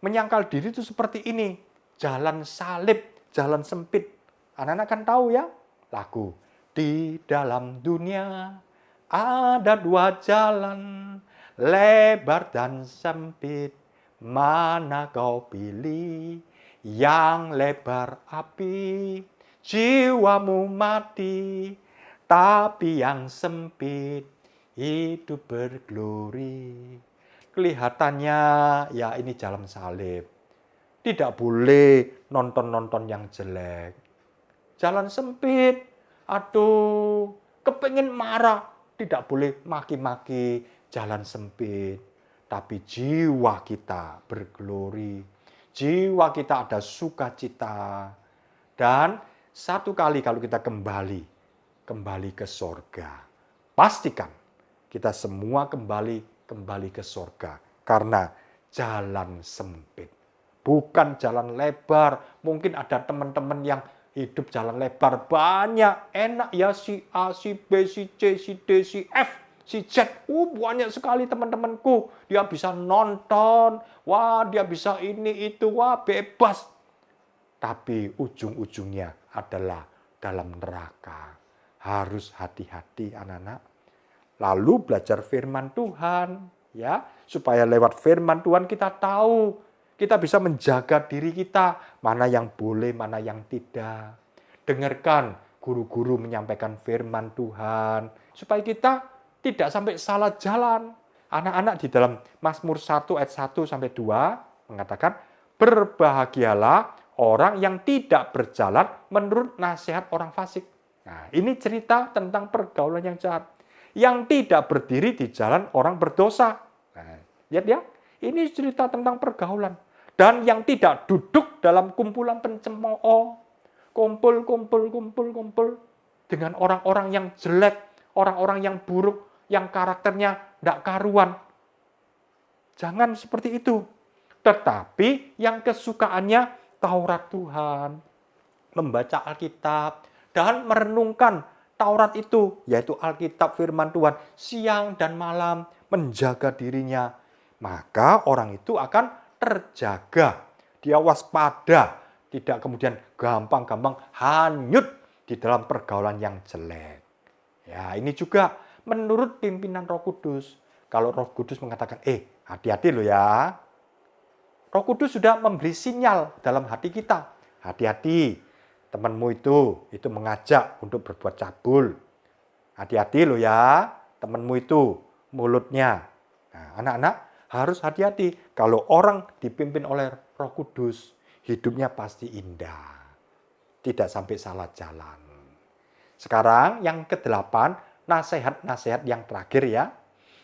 Menyangkal diri itu seperti ini. Jalan salib, jalan sempit. Anak-anak kan tahu ya lagu. Di dalam dunia ada 2 jalan. Lebar dan sempit, mana kau pilih? Yang lebar api, jiwamu mati. Tapi yang sempit, hidup berglori. kelihatannya ya ini jalan salib. Tidak boleh nonton-nonton yang jelek. Jalan sempit, aduh, kepengen marah. Tidak boleh maki-maki, jalan sempit. Tapi jiwa kita berglori. Jiwa kita ada sukacita. Dan satu kali kalau kita kembali ke sorga. Pastikan kita semua kembali ke sorga. Karena jalan sempit. Bukan jalan lebar. Mungkin ada teman-teman yang hidup jalan lebar. Banyak, enak ya si A, si B, si C, si D, si F, si Z. Banyak sekali teman-temanku. Dia bisa nonton. Wah, dia bisa ini, itu. Wah, bebas. Tapi ujung-ujungnya adalah dalam neraka. Harus hati-hati anak-anak. Lalu belajar firman Tuhan. Ya, supaya lewat firman Tuhan kita tahu. Kita bisa menjaga diri kita. Mana yang boleh, mana yang tidak. Dengarkan guru-guru menyampaikan firman Tuhan. Supaya kita tidak sampai salah jalan. Anak-anak di dalam Mazmur 1 ayat 1 sampai 2 mengatakan, berbahagialah orang yang tidak berjalan menurut nasihat orang fasik. Nah, ini cerita tentang pergaulan yang jahat. Yang tidak berdiri di jalan orang berdosa. Nah, lihat ya, ini cerita tentang pergaulan. Dan yang tidak duduk dalam kumpulan pencemooh. Kumpul dengan orang-orang yang jelek, orang-orang yang buruk, yang karakternya tidak karuan. Jangan seperti itu. Tetapi yang kesukaannya Taurat Tuhan, membaca Alkitab, dan merenungkan Taurat itu, yaitu Alkitab firman Tuhan, siang dan malam, menjaga dirinya. Maka orang itu akan terjaga, dia waspada, tidak kemudian gampang-gampang hanyut di dalam pergaulan yang jelek. Ya, ini juga menurut pimpinan Roh Kudus. Kalau Roh Kudus mengatakan, hati-hati loh ya. Roh Kudus sudah memberi sinyal dalam hati kita. Hati-hati, temanmu itu mengajak untuk berbuat cabul. Hati-hati loh ya, temanmu itu mulutnya. Nah, anak-anak harus hati-hati. Kalau orang dipimpin oleh Roh Kudus, hidupnya pasti indah. Tidak sampai salah jalan. Sekarang yang ke-8, nasihat-nasihat yang terakhir ya.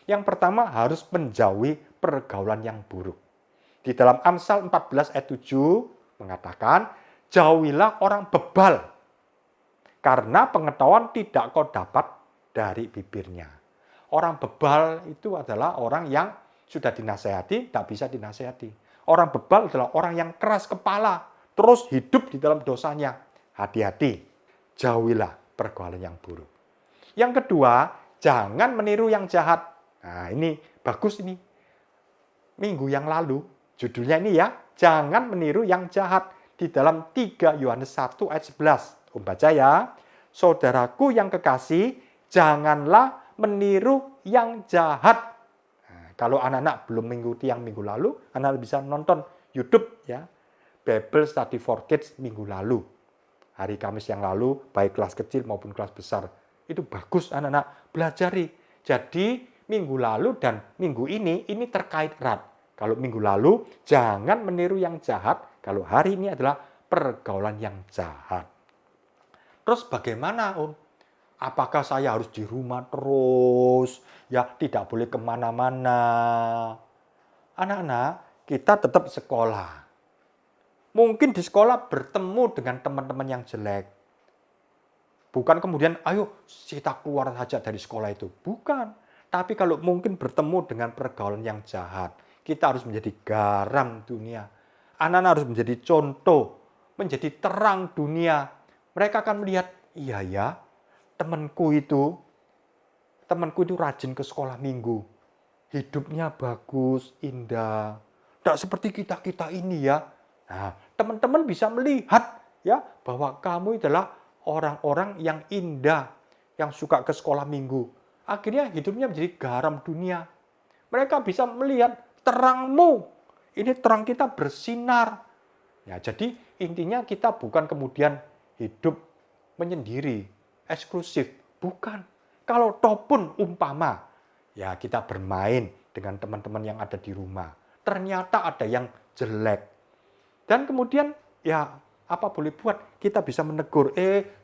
Yang pertama harus menjauhi pergaulan yang buruk. Di dalam Amsal 14 ayat 7 mengatakan, jauhilah orang bebal, karena pengetahuan tidak kau dapat dari bibirnya. Orang bebal itu adalah orang yang sudah dinasehati, tidak bisa dinasehati. Orang bebal adalah orang yang keras kepala, terus hidup di dalam dosanya. Hati-hati, jauhilah pergaulan yang buruk. Yang kedua, jangan meniru yang jahat. Nah, ini bagus ini. Minggu yang lalu, judulnya ini ya, jangan meniru yang jahat. Di dalam 3 Yohanes 1 ayat 11. Baca ya. Saudaraku yang kekasih, janganlah meniru yang jahat. Kalau anak-anak belum mengikuti yang minggu lalu, anak bisa nonton YouTube ya. Bible Study for Kids minggu lalu. Hari Kamis yang lalu, baik kelas kecil maupun kelas besar. Itu bagus anak-anak belajari. Jadi minggu lalu dan minggu ini terkait erat. Kalau minggu lalu, jangan meniru yang jahat. Kalau hari ini adalah pergaulan yang jahat. Terus bagaimana, Om? Apakah saya harus di rumah terus? Ya, tidak boleh kemana-mana. Anak-anak, kita tetap sekolah. Mungkin di sekolah bertemu dengan teman-teman yang jelek. Bukan kemudian, ayo kita keluar saja dari sekolah itu. Bukan. Tapi kalau mungkin bertemu dengan pergaulan yang jahat, kita harus menjadi garam dunia. Anak-anak harus menjadi contoh, menjadi terang dunia. Mereka akan melihat, iya ya, temanku itu rajin ke sekolah minggu. Hidupnya bagus, indah. Tidak seperti kita-kita ini ya. Nah, teman-teman bisa melihat ya bahwa kamu adalah orang-orang yang indah, yang suka ke sekolah minggu. Akhirnya hidupnya menjadi garam dunia. Mereka bisa melihat terangmu. Ini terang kita bersinar. Ya, jadi intinya kita bukan kemudian hidup menyendiri, eksklusif. Bukan. Kalau toh pun umpama, ya kita bermain dengan teman-teman yang ada di rumah. Ternyata ada yang jelek. Dan kemudian ya apa boleh buat? Kita bisa menegur,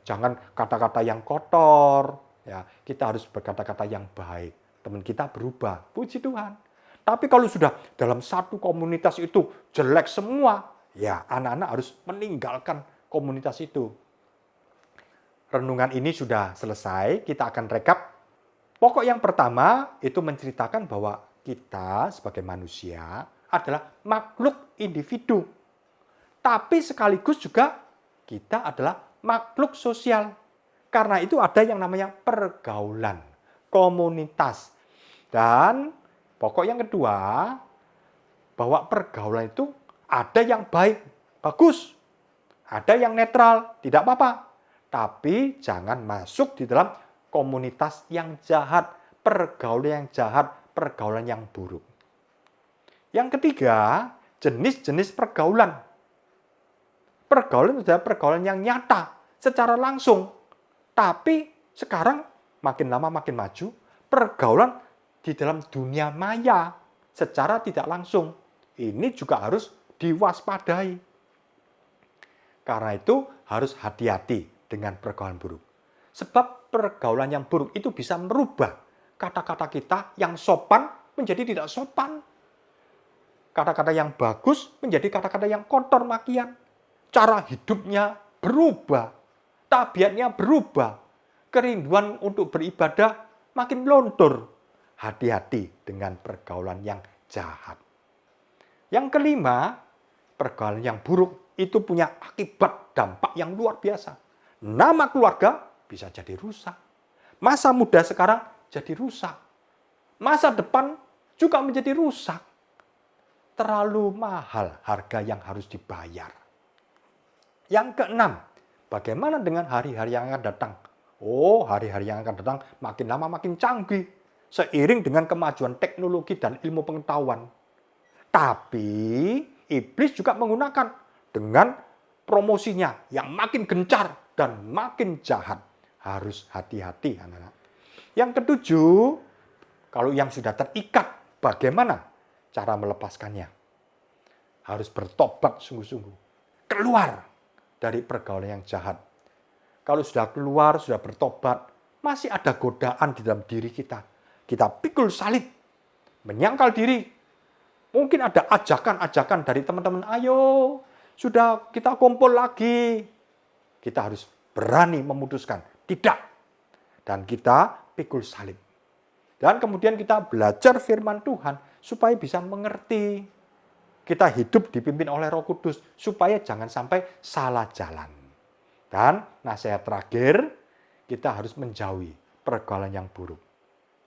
jangan kata-kata yang kotor. Ya, kita harus berkata-kata yang baik. Teman kita berubah, puji Tuhan. Tapi kalau sudah dalam satu komunitas itu jelek semua, ya anak-anak harus meninggalkan komunitas itu. Renungan ini sudah selesai, kita akan rekap. Pokok yang pertama itu menceritakan bahwa kita sebagai manusia adalah makhluk individu. Tapi sekaligus juga kita adalah makhluk sosial. Karena itu ada yang namanya pergaulan, komunitas. Dan pokok yang kedua, bahwa pergaulan itu ada yang baik, bagus. Ada yang netral, tidak apa-apa. Tapi jangan masuk di dalam komunitas yang jahat, pergaulan yang jahat, pergaulan yang buruk. Yang ketiga, jenis-jenis pergaulan. Pergaulan itu adalah pergaulan yang nyata, secara langsung. Tapi sekarang makin lama makin maju, pergaulan di dalam dunia maya secara tidak langsung. Ini juga harus diwaspadai. Karena itu harus hati-hati dengan pergaulan buruk. Sebab pergaulan yang buruk itu bisa merubah kata-kata kita yang sopan menjadi tidak sopan. Kata-kata yang bagus menjadi kata-kata yang kotor makian. Cara hidupnya berubah. Tabiatnya berubah. Kerinduan untuk beribadah makin melontur. Hati-hati dengan pergaulan yang jahat. Yang kelima, pergaulan yang buruk itu punya akibat dampak yang luar biasa. Nama keluarga bisa jadi rusak. Masa muda sekarang jadi rusak. Masa depan juga menjadi rusak. Terlalu mahal harga yang harus dibayar. Yang keenam, bagaimana dengan hari-hari yang akan datang? Oh, hari-hari yang akan datang makin lama makin canggih. Seiring dengan kemajuan teknologi dan ilmu pengetahuan. Tapi iblis juga menggunakan dengan promosinya yang makin gencar dan makin jahat. Harus hati-hati anak-anak. Yang ketujuh, kalau yang sudah terikat, bagaimana cara melepaskannya? Harus bertobat sungguh-sungguh. Keluar dari pergaulan yang jahat. Kalau sudah keluar, sudah bertobat, masih ada godaan di dalam diri kita. Kita pikul salib, menyangkal diri. Mungkin ada ajakan-ajakan dari teman-teman, ayo, sudah kita kumpul lagi. Kita harus berani memutuskan, tidak. Dan kita pikul salib. Dan kemudian kita belajar firman Tuhan supaya bisa mengerti. Kita hidup dipimpin oleh Roh Kudus supaya jangan sampai salah jalan. Dan nasihat terakhir, kita harus menjauhi pergaulan yang buruk.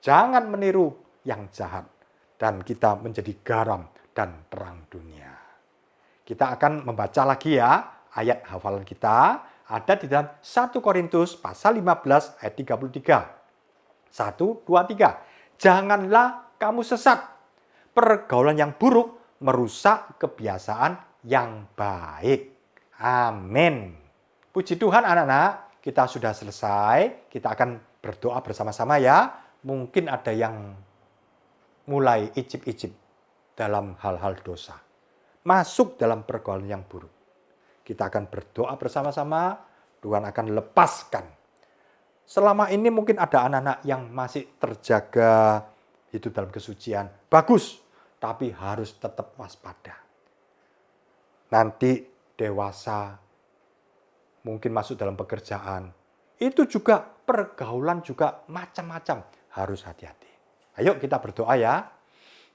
Jangan meniru yang jahat. Dan kita menjadi garam dan terang dunia. Kita akan membaca lagi ya ayat hafalan kita. Ada di dalam 1 Korintus pasal 15 ayat 33. 1, 2, 3. Janganlah kamu sesat. Pergaulan yang buruk merusak kebiasaan yang baik. Amin. Puji Tuhan anak-anak, kita sudah selesai. Kita akan berdoa bersama-sama ya. Mungkin ada yang mulai icip-icip dalam hal-hal dosa. Masuk dalam pergaulan yang buruk. Kita akan berdoa bersama-sama, Tuhan akan lepaskan. Selama ini mungkin ada anak-anak yang masih terjaga hidup dalam kesucian. Bagus, tapi harus tetap waspada. Nanti dewasa, mungkin masuk dalam pekerjaan. Itu juga pergaulan juga macam-macam. Harus hati-hati. Ayo kita berdoa ya.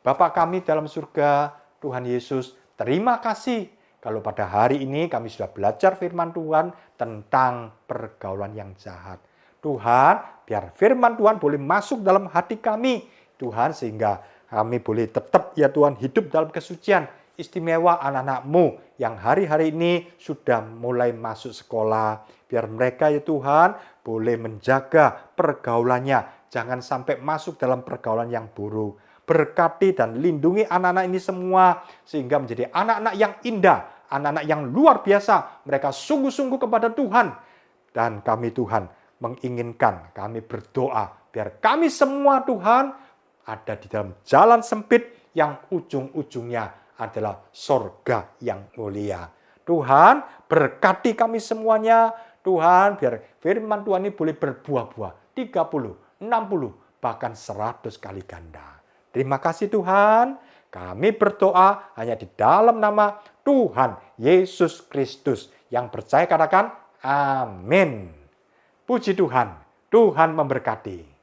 Bapa kami dalam surga, Tuhan Yesus, terima kasih kalau pada hari ini kami sudah belajar firman Tuhan tentang pergaulan yang jahat. Tuhan, biar firman Tuhan boleh masuk dalam hati kami. Tuhan, sehingga kami boleh tetap ya Tuhan hidup dalam kesucian. Istimewa anak-anak-Mu yang hari-hari ini sudah mulai masuk sekolah. Biar mereka ya Tuhan boleh menjaga pergaulannya. Jangan sampai masuk dalam pergaulan yang buruk. Berkati dan lindungi anak-anak ini semua sehingga menjadi anak-anak yang indah, anak-anak yang luar biasa. Mereka sungguh-sungguh kepada Tuhan. Dan kami Tuhan menginginkan, kami berdoa biar kami semua Tuhan, ada di dalam jalan sempit yang ujung-ujungnya adalah sorga yang mulia. Tuhan berkati kami semuanya. Tuhan biar firman Tuhan ini boleh berbuah-buah 30, 60, bahkan 100 kali ganda. Terima kasih Tuhan. Kami berdoa hanya di dalam nama Tuhan Yesus Kristus. Yang percaya katakan amin. Puji Tuhan. Tuhan memberkati.